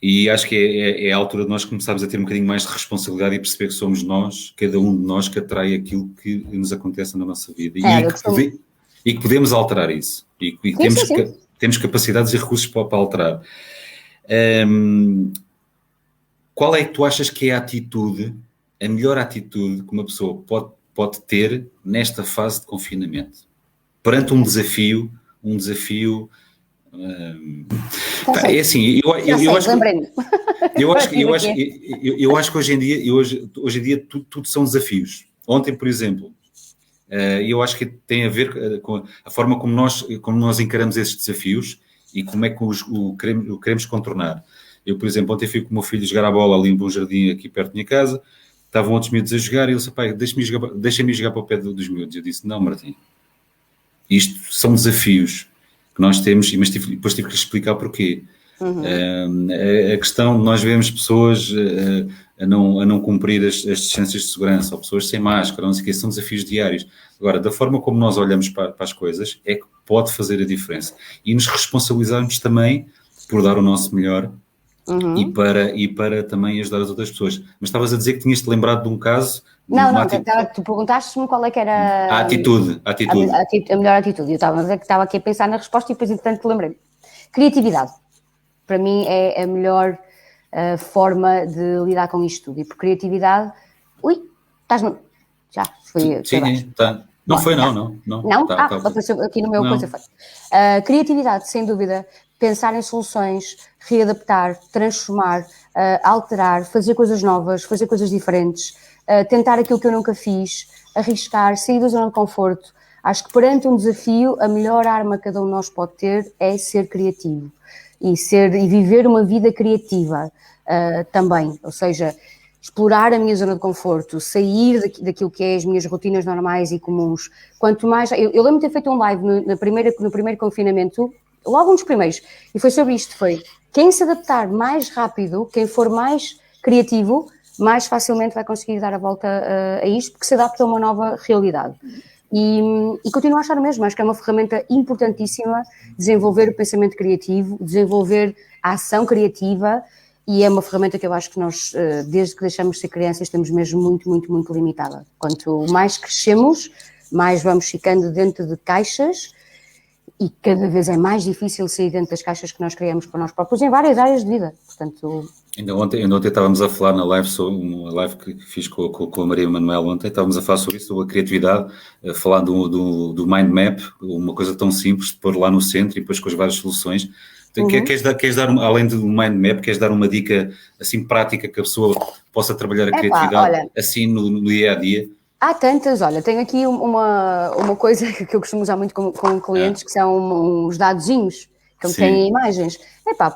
E acho que é a altura de nós começarmos a ter um bocadinho mais de responsabilidade e perceber que somos nós, cada um de nós, que atrai aquilo que nos acontece na nossa vida. E que podemos alterar isso. E temos capacidades e recursos para alterar. Qual é que tu achas que é a melhor atitude que uma pessoa pode ter nesta fase de confinamento? Perante um desafio... é assim, eu acho que hoje em dia tudo são desafios. Ontem, por exemplo, eu acho que tem a ver com a forma como nós encaramos esses desafios e como é que o queremos contornar. Eu, por exemplo, ontem fui com o meu filho jogar a bola ali em um jardim aqui perto da minha casa, estavam outros miúdos a jogar e ele disse, pai, deixa-me jogar para o pé dos miúdos. Eu disse, não, Martim, isto são desafios que nós temos, mas depois tive que lhe explicar porquê. A questão, nós vemos pessoas a não cumprir as distâncias de segurança, ou pessoas sem máscara, não sei o quê, são desafios diários. Agora, da forma como nós olhamos para as coisas, é que pode fazer a diferença. E nos responsabilizarmos também por dar o nosso melhor e para também ajudar as outras pessoas. Mas estavas a dizer que tinhas-te lembrado de um caso... tu perguntaste-me qual é que era... A atitude. A melhor atitude. Eu estava aqui a pensar na resposta e depois, entretanto, te lembrei. Criatividade. Para mim é a melhor forma de lidar com isto tudo. E por criatividade... Ui, estás-me... Já, foi... Sim, está... Não foi, não. Não? Apareceu aqui no meu coisa foi. Criatividade, sem dúvida. Pensar em soluções, readaptar, transformar, alterar, fazer coisas novas, fazer coisas diferentes, tentar aquilo que eu nunca fiz, arriscar, sair da zona de conforto. Acho que perante um desafio, a melhor arma que cada um de nós pode ter é ser criativo e viver uma vida criativa também, ou seja, explorar a minha zona de conforto, sair daquilo que é as minhas rotinas normais e comuns. Quanto mais... Eu lembro de ter feito um live no primeiro confinamento, logo um dos primeiros, e foi sobre isto, foi quem se adaptar mais rápido, quem for mais criativo, mais facilmente vai conseguir dar a volta a isto, porque se adapta a uma nova realidade. E continuo a achar o mesmo, acho que é uma ferramenta importantíssima desenvolver o pensamento criativo, desenvolver a ação criativa, e é uma ferramenta que eu acho que nós, desde que deixamos de ser crianças, temos mesmo muito, muito, muito limitada. Quanto mais crescemos, mais vamos ficando dentro de caixas, e cada vez é mais difícil sair dentro das caixas que nós criamos para nós próprios em várias áreas de vida. Portanto... Ainda ontem estávamos a falar na live, sobre uma live que fiz com a Maria Manuel ontem, estávamos a falar sobre isso, sobre a criatividade, falando do mind map, uma coisa tão simples, de pôr lá no centro e depois com as várias soluções. Queres dar além do mind map, queres dar uma dica assim prática que a pessoa possa trabalhar a criatividade assim no dia a dia? Há tantas, olha, tenho aqui uma coisa que eu costumo usar muito com clientes, que são uns dadozinhos, que têm imagens.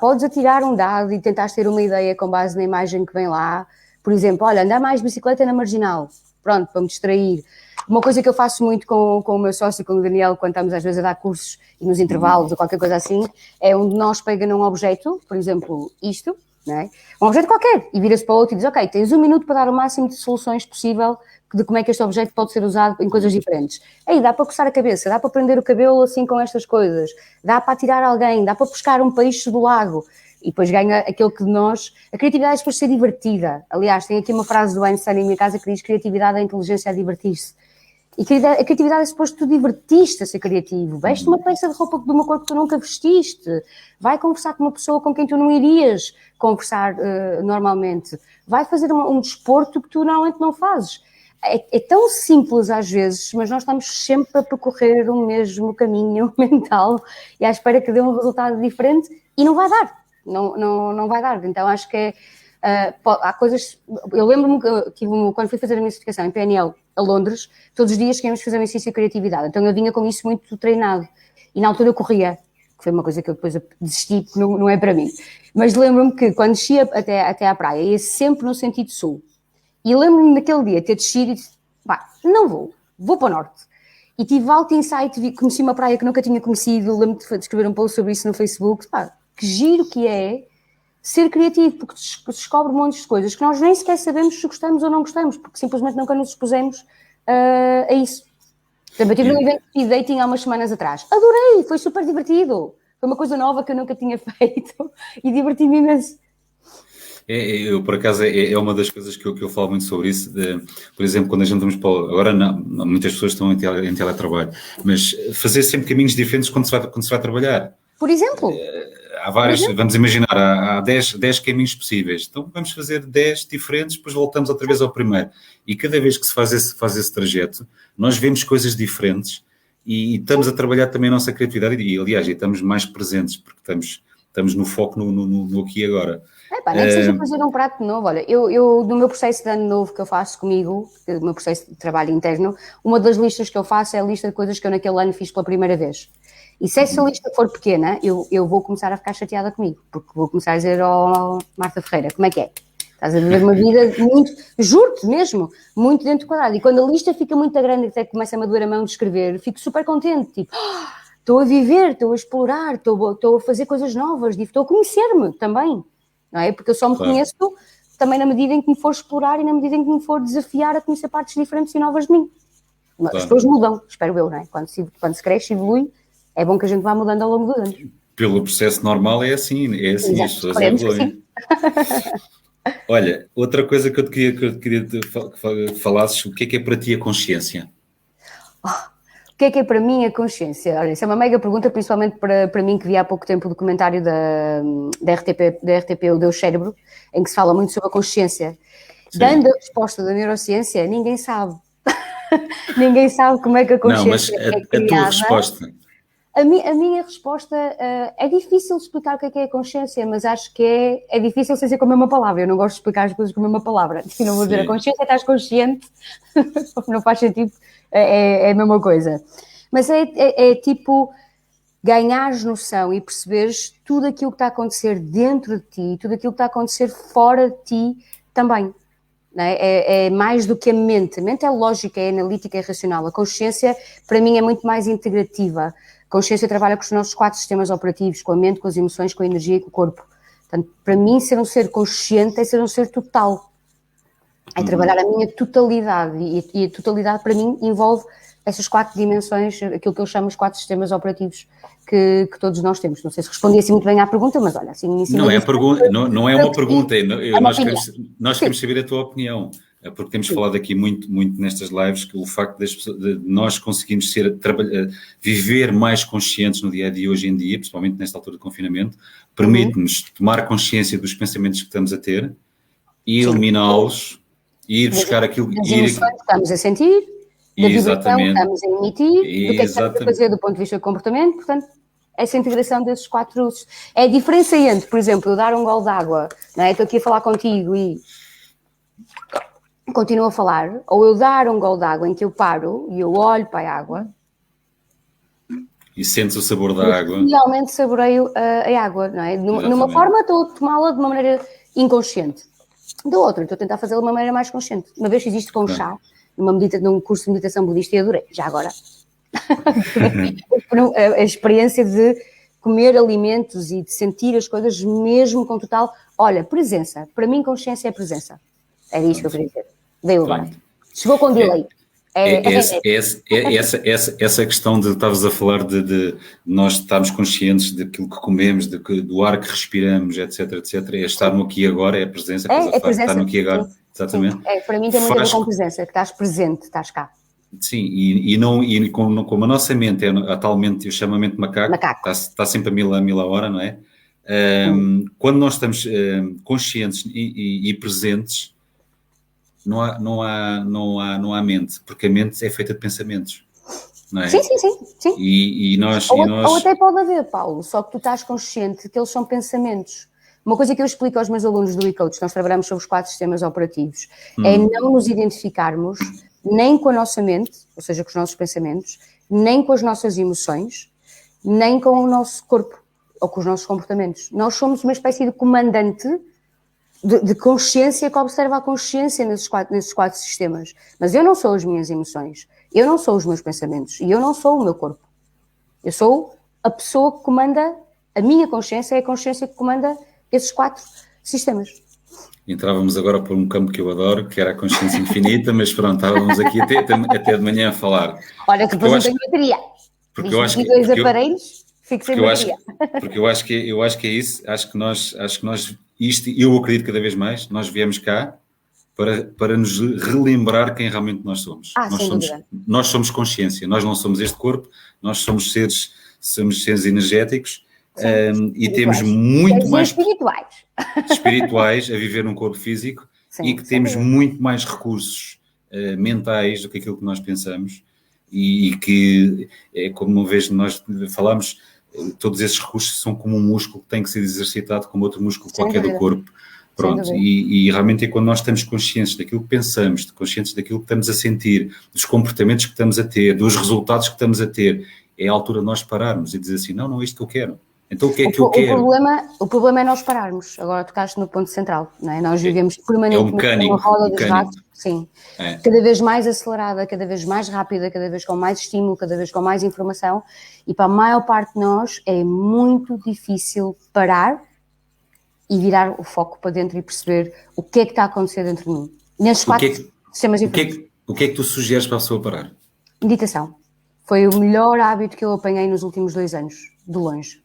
Podes atirar um dado e tentar ter uma ideia com base na imagem que vem lá. Por exemplo, olha, andar mais bicicleta na Marginal. Pronto, para me distrair. Uma coisa que eu faço muito com o meu sócio, com o Daniel, quando estamos às vezes a dar cursos e nos intervalos ou qualquer coisa assim, é um de nós pega num objeto, por exemplo, isto, não é? Um objeto qualquer, e vira-se para o outro e diz, ok, tens 1 minuto para dar o máximo de soluções possível de como é que este objeto pode ser usado em coisas diferentes. Aí dá para coçar a cabeça, dá para prender o cabelo assim com estas coisas, dá para atirar alguém, dá para pescar um peixe do lago, e depois ganha aquilo que de nós... A criatividade é depois ser divertida. Aliás, tem aqui uma frase do Einstein em minha casa que diz: criatividade é a inteligência a divertir-se. E a criatividade é suposto tu divertiste a ser criativo. Veste uma peça de roupa de uma cor que tu nunca vestiste. Vai conversar com uma pessoa com quem tu não irias conversar normalmente. Vai fazer um desporto que tu normalmente não fazes. É tão simples às vezes, mas nós estamos sempre a percorrer o mesmo caminho mental e à espera que dê um resultado diferente e não vai dar. Não vai dar. Então acho que há coisas... Eu lembro-me que quando fui fazer a minha certificação em PNL a Londres, todos os dias tínhamos que fazer um exercício de criatividade. Então eu vinha com isso muito treinado. E na altura eu corria, que foi uma coisa que eu depois desisti, porque não é para mim. Mas lembro-me que quando descia até à praia, ia sempre no sentido sul. E lembro-me naquele dia ter descido e disse, não vou para o norte. E tive alto insight, conheci uma praia que nunca tinha conhecido, lembro-me de escrever um post sobre isso no Facebook. Que giro que é ser criativo, porque descobre montes de coisas que nós nem sequer sabemos se gostamos ou não gostamos, porque simplesmente nunca nos expusemos a isso. Também tive um evento de dating há umas semanas atrás. Adorei, foi super divertido. Foi uma coisa nova que eu nunca tinha feito e diverti-me imenso. Eu, por acaso, é uma das coisas que eu falo muito sobre isso. Por exemplo, quando a gente vamos para... Agora, muitas pessoas estão em teletrabalho, mas fazer sempre caminhos diferentes quando se vai trabalhar. Por exemplo? Há várias, vamos imaginar, há 10 caminhos possíveis. Então, vamos fazer 10 diferentes, depois voltamos outra vez ao primeiro. E cada vez que se faz esse trajeto, nós vemos coisas diferentes e estamos a trabalhar também a nossa criatividade e, aliás, estamos mais presentes, porque estamos no foco no aqui e agora. Nem que seja fazer um prato novo. Olha, eu no meu processo de ano novo que eu faço comigo, no meu processo de trabalho interno, uma das listas que eu faço é a lista de coisas que eu naquele ano fiz pela primeira vez. E se essa lista for pequena, eu vou começar a ficar chateada comigo, porque vou começar a dizer, Marta Ferreira, como é que é? Estás a viver uma vida muito, juro-te mesmo, muito dentro do quadrado. E quando a lista fica muito grande, até que começa a me doer a mão de escrever, fico super contente, tipo, estou a viver, estou a explorar, estou a fazer coisas novas, estou a conhecer-me também. Não é? Porque eu só me conheço também na medida em que me for explorar e na medida em que me for desafiar a conhecer partes diferentes e novas de mim. As pessoas mudam, espero eu, não é? Quando se cresce e evolui, é bom que a gente vá mudando ao longo dos anos. Pelo processo normal é assim as pessoas evoluem. Olha, outra coisa que eu queria que falasses, o que é para ti a consciência? O que é para mim a consciência? Olha, isso é uma mega pergunta, principalmente para mim que vi há pouco tempo o documentário da RTP, o Deus Cérebro, em que se fala muito sobre a consciência. Sim. Dando a resposta da neurociência, ninguém sabe. Ninguém sabe como é que a consciência é criada. A tua resposta? A minha resposta é difícil de explicar o que é a consciência, mas acho que é difícil sem ser com a mesma palavra. Eu não gosto de explicar as coisas com a mesma palavra. Se não vou dizer a consciência, estás consciente, não faz sentido, é a mesma coisa. Mas é tipo ganhares noção e perceberes tudo aquilo que está a acontecer dentro de ti, tudo aquilo que está a acontecer fora de ti também. não é? É mais do que a mente. A mente é lógica, é analítica, é racional. A consciência, para mim, é muito mais integrativa. A consciência trabalha com os nossos 4 sistemas operativos, com a mente, com as emoções, com a energia e com o corpo. Portanto, para mim, ser um ser consciente é ser um ser total. É trabalhar a minha totalidade. E a totalidade, para mim, envolve essas 4 dimensões, aquilo que eu chamo os 4 sistemas operativos que todos nós temos. Não sei se respondi assim muito bem à pergunta, mas olha, assim... Não é, não é uma pergunta, nós queremos saber a tua opinião, porque temos falado aqui muito nestas lives que o facto de nós conseguirmos viver mais conscientes no dia-a-dia hoje em dia, principalmente nesta altura de confinamento, permite-nos tomar consciência dos pensamentos que estamos a ter e eliminá-los e ir buscar aquilo... Das emoções que estamos a sentir, da vibração que estamos a emitir, do que estamos a fazer do ponto de vista do comportamento, portanto, essa integração desses 4 usos. É a diferença entre, por exemplo, eu dar um gole de água, não é? Estou aqui a falar contigo e continuo a falar, ou eu dar um gole de água em que eu paro e eu olho para a água e sentes o sabor da água. Realmente saboreio a água, não é? Numa forma estou a tomá-la de uma maneira inconsciente. Da outra, estou a tentar fazê-la de uma maneira mais consciente. Uma vez fiz isto com chá, num curso de meditação budista, e adorei, já agora. A experiência de comer alimentos e de sentir as coisas mesmo com total... Olha, presença. Para mim, consciência é presença. Era isto que eu queria dizer. Veio agora. Chegou com delay. Essa questão de estavas a falar de nós estarmos conscientes daquilo que comemos, do ar que respiramos, etc, é estar no aqui e agora, é a presença, estar no aqui e agora, exatamente. Para mim tem muito a ver com presença, que estás presente, estás cá. Sim, como a nossa mente é atualmente, eu chamo a mente macaco. Está sempre a mil a hora, não é? Quando nós estamos conscientes e presentes, não há mente, porque a mente é feita de pensamentos, não é? Sim. E nós... Ou até pode haver, Paulo, só que tu estás consciente que eles são pensamentos. Uma coisa que eu explico aos meus alunos do e-coach, nós trabalhamos sobre os 4 sistemas operativos, é não nos identificarmos nem com a nossa mente, ou seja, com os nossos pensamentos, nem com as nossas emoções, nem com o nosso corpo, ou com os nossos comportamentos. Nós somos uma espécie de comandante de consciência que observa a consciência nesses 4 sistemas. Mas eu não sou as minhas emoções, eu não sou os meus pensamentos, e eu não sou o meu corpo. Eu sou a pessoa que comanda, a minha consciência é a consciência que comanda esses 4 sistemas. Entrávamos agora por um campo que eu adoro, que era a consciência infinita, mas pronto, estávamos aqui até de manhã a falar. Olha, que depois não tenho bateria. Porque eu acho que... dois aparelhos, fico sem bateria. Porque eu acho que é isso, acho que nós isto, eu acredito cada vez mais, nós viemos cá para nos relembrar quem realmente nós somos. Nós somos consciência, nós não somos este corpo, nós somos seres energéticos e temos muito mais... espirituais a viver num corpo físico e que temos muito mais recursos mentais do que aquilo que nós pensamos e que, como uma vez nós falamos, todos esses recursos são como um músculo que tem que ser exercitado como outro músculo qualquer do corpo. Pronto, e realmente é quando nós estamos conscientes daquilo que pensamos, conscientes daquilo que estamos a sentir, dos comportamentos que estamos a ter, dos resultados que estamos a ter, é a altura de nós pararmos e dizer assim, não é isto que eu quero. Então o que é que eu quero? O problema é nós pararmos. Agora tocaste no ponto central, não é? Nós vivemos permanentemente numa roda de rato, sim. Cada vez mais acelerada, cada vez mais rápida, cada vez com mais estímulo, cada vez com mais informação, e para a maior parte de nós é muito difícil parar e virar o foco para dentro e perceber o que é que está a acontecer dentro de mim. Nestes 4 sistemas diferentes. O que é que tu sugeres para a pessoa parar? Meditação. Foi o melhor hábito que eu apanhei nos últimos 2 anos, de longe.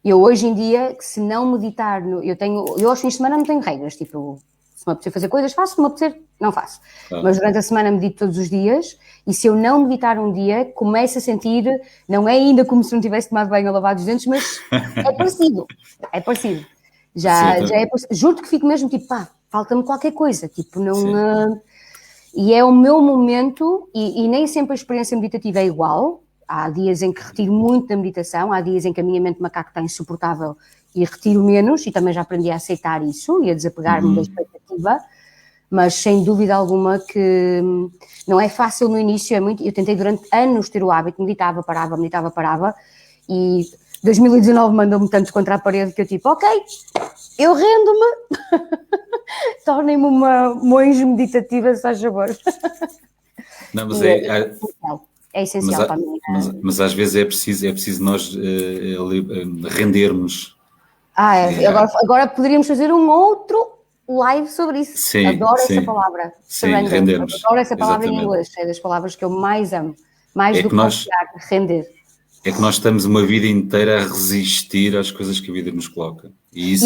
Eu hoje em dia, se não meditar, eu aos fins de semana não tenho regras, tipo, se me apetecer fazer coisas faço, se me apetecer não faço. Claro. Mas durante a semana medito todos os dias e se eu não meditar um dia, começo a sentir, não é ainda como se não tivesse tomado banho ou lavado os dentes, mas é parecido. Já é parecido. Juro que fico mesmo tipo, falta-me qualquer coisa, tipo, não... E é o meu momento, e nem sempre a experiência meditativa é igual. Há dias em que retiro muito da meditação, há dias em que a minha mente macaco está insuportável e retiro menos, e também já aprendi a aceitar isso e a desapegar-me da expectativa, mas sem dúvida alguma que não é fácil no início, eu tentei durante anos ter o hábito, meditava, parava, e 2019 mandou-me tanto contra a parede que eu tipo, ok, eu rendo-me, tornem-me uma monge meditativa, se faz favor. Não, mas é essencial para mim. Mas às vezes é preciso nós rendermos. Agora poderíamos fazer um outro live sobre isso. Sim, adoro essa palavra. Sim, rendermos. Adoro essa palavra em inglês. É das palavras que eu mais amo. Mais do que confiar, render. É que nós estamos uma vida inteira a resistir às coisas que a vida nos coloca. E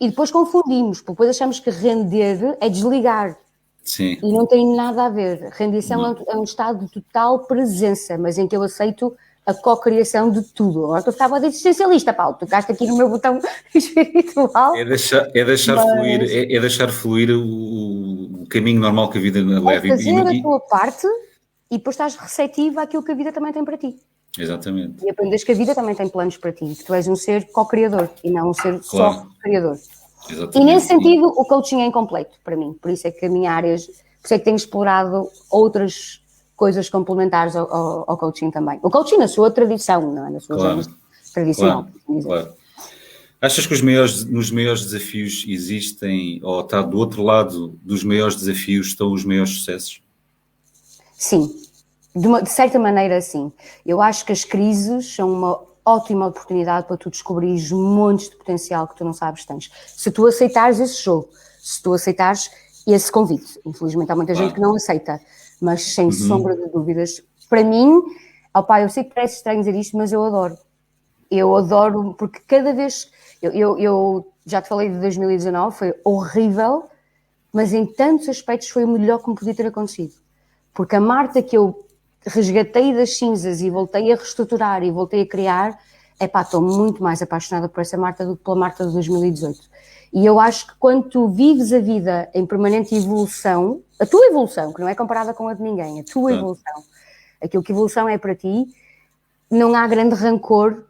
depois confundimos, porque depois achamos que render é desligar. Sim. E não tem nada a ver. Rendição é um estado de total presença, mas em que eu aceito a co-criação de tudo. Agora tu estava de existencialista, Paulo, tocaste aqui no meu botão espiritual. É deixar fluir o caminho normal que a vida leva. É fazer a tua parte e depois estás receptiva àquilo que a vida também tem para ti. Exatamente. E aprendes que a vida também tem planos para ti, que tu és um ser co-criador e não um ser só criador. Exatamente. E nesse sentido o coaching é incompleto para mim, por isso é que a minha área, por isso é que tenho explorado outras coisas complementares ao coaching também. O coaching na sua tradição, não é? Na sua tradicional. Claro. Achas que nos maiores desafios existem, ou está do outro lado dos maiores desafios, estão os maiores sucessos? Sim. De certa maneira, sim. Eu acho que as crises são uma ótima oportunidade para tu descobrires montes de potencial que tu não sabes que tens. Se tu aceitares esse jogo, se tu aceitares esse convite. Infelizmente há muita gente que não aceita, mas sem sombra de dúvidas. Para mim, eu sei que parece estranho dizer isto, mas eu adoro. Eu adoro, porque cada vez... Eu já te falei de 2019, foi horrível, mas em tantos aspectos foi o melhor que me podia ter acontecido. Porque a Marta que eu resgatei das cinzas e voltei a reestruturar e voltei a criar, estou muito mais apaixonada por essa Marta do que pela Marta de 2018. E eu acho que quando tu vives a vida em permanente evolução, a tua evolução, que não é comparada com a de ninguém, a tua evolução, aquilo que evolução é para ti, não há grande rancor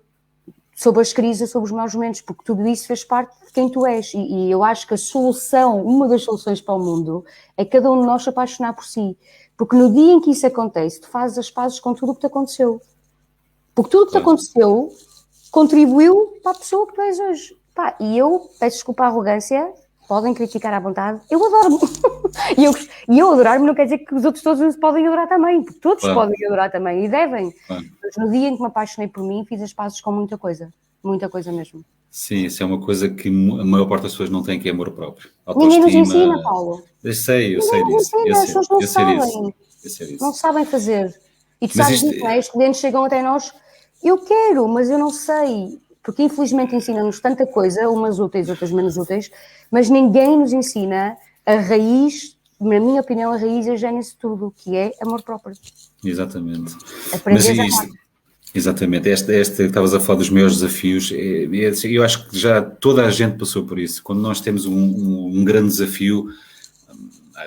sobre as crises, sobre os maus momentos, porque tudo isso fez parte de quem tu és. E eu acho que a solução, uma das soluções para o mundo, é cada um de nós se apaixonar por si. Porque no dia em que isso acontece, tu fazes as pazes com tudo o que te aconteceu. Porque tudo o que te aconteceu contribuiu para a pessoa que tu és hoje. E eu, peço desculpa a arrogância, podem criticar à vontade, eu adoro-me. E eu adorar-me não quer dizer que os outros todos podem adorar também, porque todos podem adorar também e devem. Mas no dia em que me apaixonei por mim, fiz as pazes com muita coisa mesmo. Sim, isso é uma coisa que a maior parte das pessoas não tem, que é amor próprio. Ninguém nos ensina, Paulo. Eu sei disso. As pessoas não sabem. Não sabem fazer. E tu sabes disso, não é? Os clientes chegam até nós, eu quero, mas eu não sei. Porque infelizmente ensinam-nos tanta coisa, umas úteis, outras menos úteis, mas ninguém nos ensina a raiz, na minha opinião, a raiz e a gênese de tudo, que é amor próprio. Exatamente. Aprender Exatamente, esta que estavas a falar dos meus desafios, eu acho que já toda a gente passou por isso. Quando nós temos um grande desafio,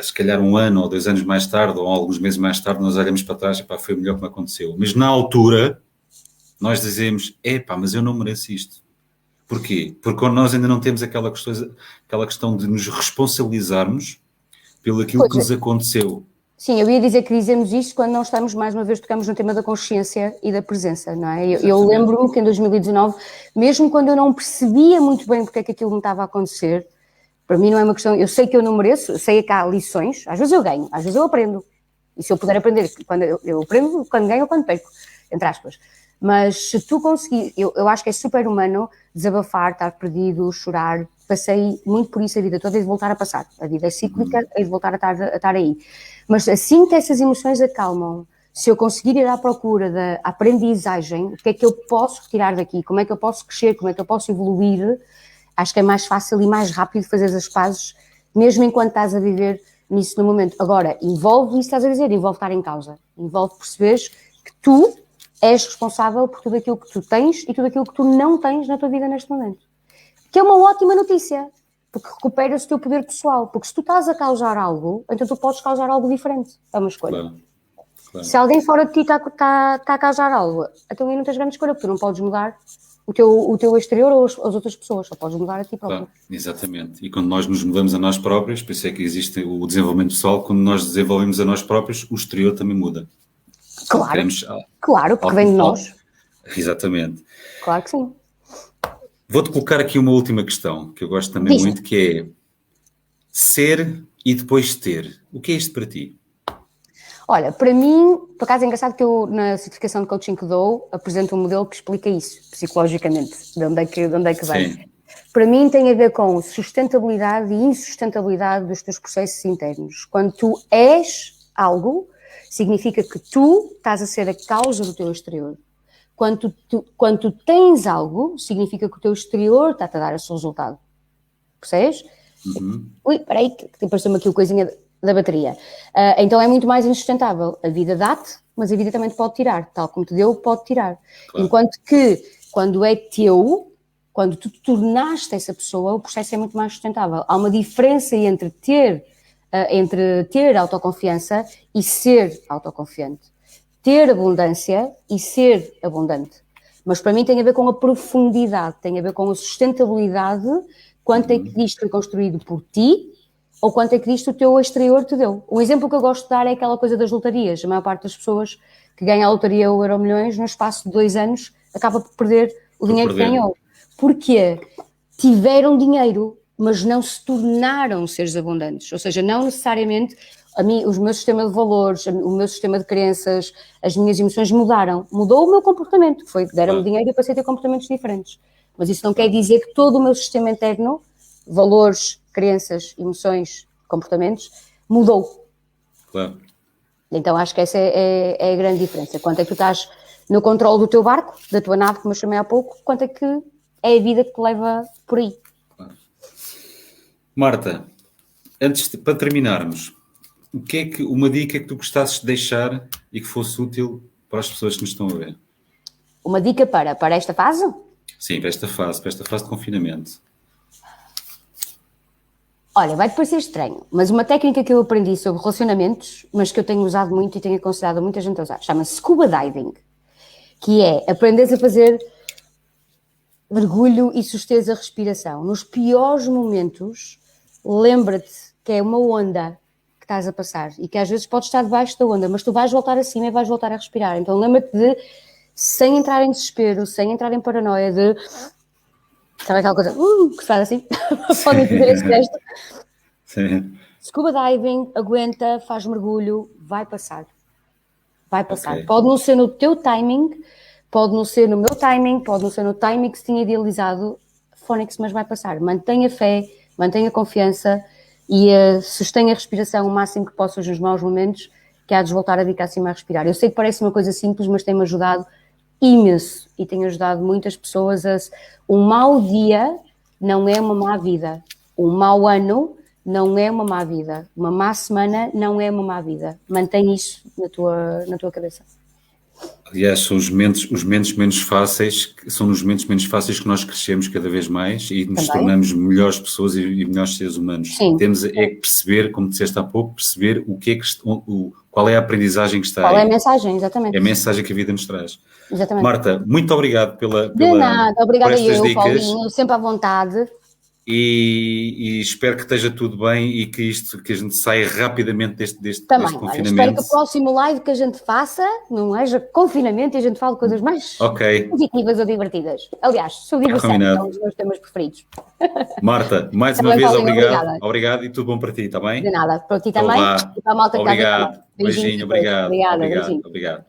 se calhar 1 ano ou 2 anos mais tarde, ou alguns meses mais tarde, nós olhamos para trás e foi o melhor que me aconteceu. Mas na altura, nós dizemos, mas eu não mereço isto. Porquê? Porque nós ainda não temos aquela questão de nos responsabilizarmos pelo aquilo que nos aconteceu. Sim, eu ia dizer que dizemos isto quando não estamos, mais uma vez, tocamos no tema da consciência e da presença, não é? Eu lembro-me que em 2019, mesmo quando eu não percebia muito bem porque é que aquilo me estava a acontecer, para mim não é uma questão, eu sei que eu não mereço, sei que há lições, às vezes eu ganho, às vezes eu aprendo, e se eu puder aprender, quando eu aprendo quando ganho ou quando perco, entre aspas, mas se tu conseguir, eu acho que é super humano desabafar, estar perdido, chorar, passei muito por isso a vida toda e de voltar a passar, a vida é cíclica e de voltar a estar aí, mas assim que essas emoções acalmam, se eu conseguir ir à procura da aprendizagem, o que é que eu posso retirar daqui, como é que eu posso crescer, como é que eu posso evoluir, acho que é mais fácil e mais rápido fazer as pazes, mesmo enquanto estás a viver nisso no momento. Agora, envolve isso, estás a dizer, envolve estar em causa, envolve perceberes que tu és responsável por tudo aquilo que tu tens e tudo aquilo que tu não tens na tua vida neste momento. Que é uma ótima notícia, porque recuperas o teu poder pessoal, porque se tu estás a causar algo, então tu podes causar algo diferente, é uma escolha. Claro. Se alguém fora de ti está a causar algo, então aí não tens grande escolha, porque tu não podes mudar o teu exterior ou as outras pessoas, só podes mudar a ti próprio. Claro, exatamente. E quando nós nos mudamos a nós próprios, por isso é que existe o desenvolvimento pessoal, quando nós desenvolvemos a nós próprios, o exterior também muda. Claro, porque vem de nós. Exatamente. Claro que sim. Vou-te colocar aqui uma última questão, que eu gosto também muito, que é ser e depois ter. O que é isto para ti? Olha, para mim, por acaso é engraçado que eu, na certificação de coaching que dou, apresento um modelo que explica isso, psicologicamente, de onde é que vem. Sim. Para mim tem a ver com sustentabilidade e insustentabilidade dos teus processos internos. Quando tu és algo, significa que tu estás a ser a causa do teu exterior. Quando tu tens algo, significa que o teu exterior está-te a dar esse resultado. Percebes? Uhum. Ui, peraí, que apareceu-me aqui a coisinha da bateria. Então é muito mais insustentável. A vida dá-te, mas a vida também te pode tirar. Tal como te deu, pode tirar. Claro. Enquanto que, quando é teu, quando tu te tornaste essa pessoa, o processo é muito mais sustentável. Há uma diferença entre ter autoconfiança e ser autoconfiante. Ter abundância e ser abundante. Mas para mim tem a ver com a profundidade, tem a ver com a sustentabilidade, quanto é que isto foi construído por ti ou quanto é que isto o teu exterior te deu. Um exemplo que eu gosto de dar é aquela coisa das lotarias. A maior parte das pessoas que ganham a lotaria ou Euromilhões, no espaço de 2 anos, acaba por perder o dinheiro que ganhou. Porquê? Tiveram dinheiro, mas não se tornaram seres abundantes. Ou seja, não necessariamente o meu sistema de valores, o meu sistema de crenças, as minhas emoções mudaram. Mudou o meu comportamento. Deram-me dinheiro e eu passei a ter comportamentos diferentes. Mas isso não quer dizer que todo o meu sistema interno, valores, crenças, emoções, comportamentos, mudou. Claro. Então acho que essa é a grande diferença. Quanto é que tu estás no controle do teu barco, da tua nave, como eu chamei há pouco, quanto é que é a vida que te leva por aí. Claro. Marta, para terminarmos, o que é que uma dica que tu gostasses de deixar e que fosse útil para as pessoas que nos estão a ver? Uma dica para esta fase? Sim, para esta fase de confinamento. Olha, vai-te parecer estranho, mas uma técnica que eu aprendi sobre relacionamentos, mas que eu tenho usado muito e tenho aconselhado muita gente a usar, chama-se scuba diving, que é aprenderes a fazer mergulho e susteres a respiração. Nos piores momentos, lembra-te que é uma onda que estás a passar e que às vezes podes estar debaixo da onda, mas tu vais voltar acima e vais voltar a respirar. Então lembra-te de, sem entrar em desespero, sem entrar em paranoia, de... Sabe aquela coisa que se faz assim? Podem fazer esse gesto. Sim. Scuba diving, aguenta, faz mergulho, vai passar. Vai passar. Okay. Pode não ser no teu timing, pode não ser no meu timing, pode não ser no timing que se tinha idealizado, Fónix, mas vai passar. Mantenha fé, mantenha confiança e sustenha a respiração o máximo que possas nos maus momentos, que há de voltar a vir cá acima a respirar. Eu sei que parece uma coisa simples, mas tem-me ajudado imenso e tem ajudado muitas pessoas a... Um mau dia não é uma má vida. Um mau ano não é uma má vida. Uma má semana não é uma má vida. Mantém isso na tua cabeça. Aliás, são os momentos menos fáceis, são nos momentos menos fáceis que nós crescemos cada vez mais e nos tornamos melhores pessoas e melhores seres humanos. Sim. Temos é que perceber, como disseste há pouco, perceber o que é que, qual é a aprendizagem que está aí. Qual é a mensagem, exatamente. É a mensagem que a vida nos traz. Exatamente. Marta, muito obrigado De nada, obrigada por estas eu, dicas. Paulinho, sempre à vontade. E espero que esteja tudo bem e que a gente saia rapidamente deste confinamento. Olha, espero que o próximo live que a gente faça não haja confinamento e a gente fale coisas mais positivas ou divertidas. Aliás, sobre diversão, são os meus temas preferidos. Marta, mais uma vez, obrigado e tudo bom para ti, está bem? De nada, para ti também e para a malta que está a ver. Beijinho, obrigado. Obrigada, beijinho. Obrigado.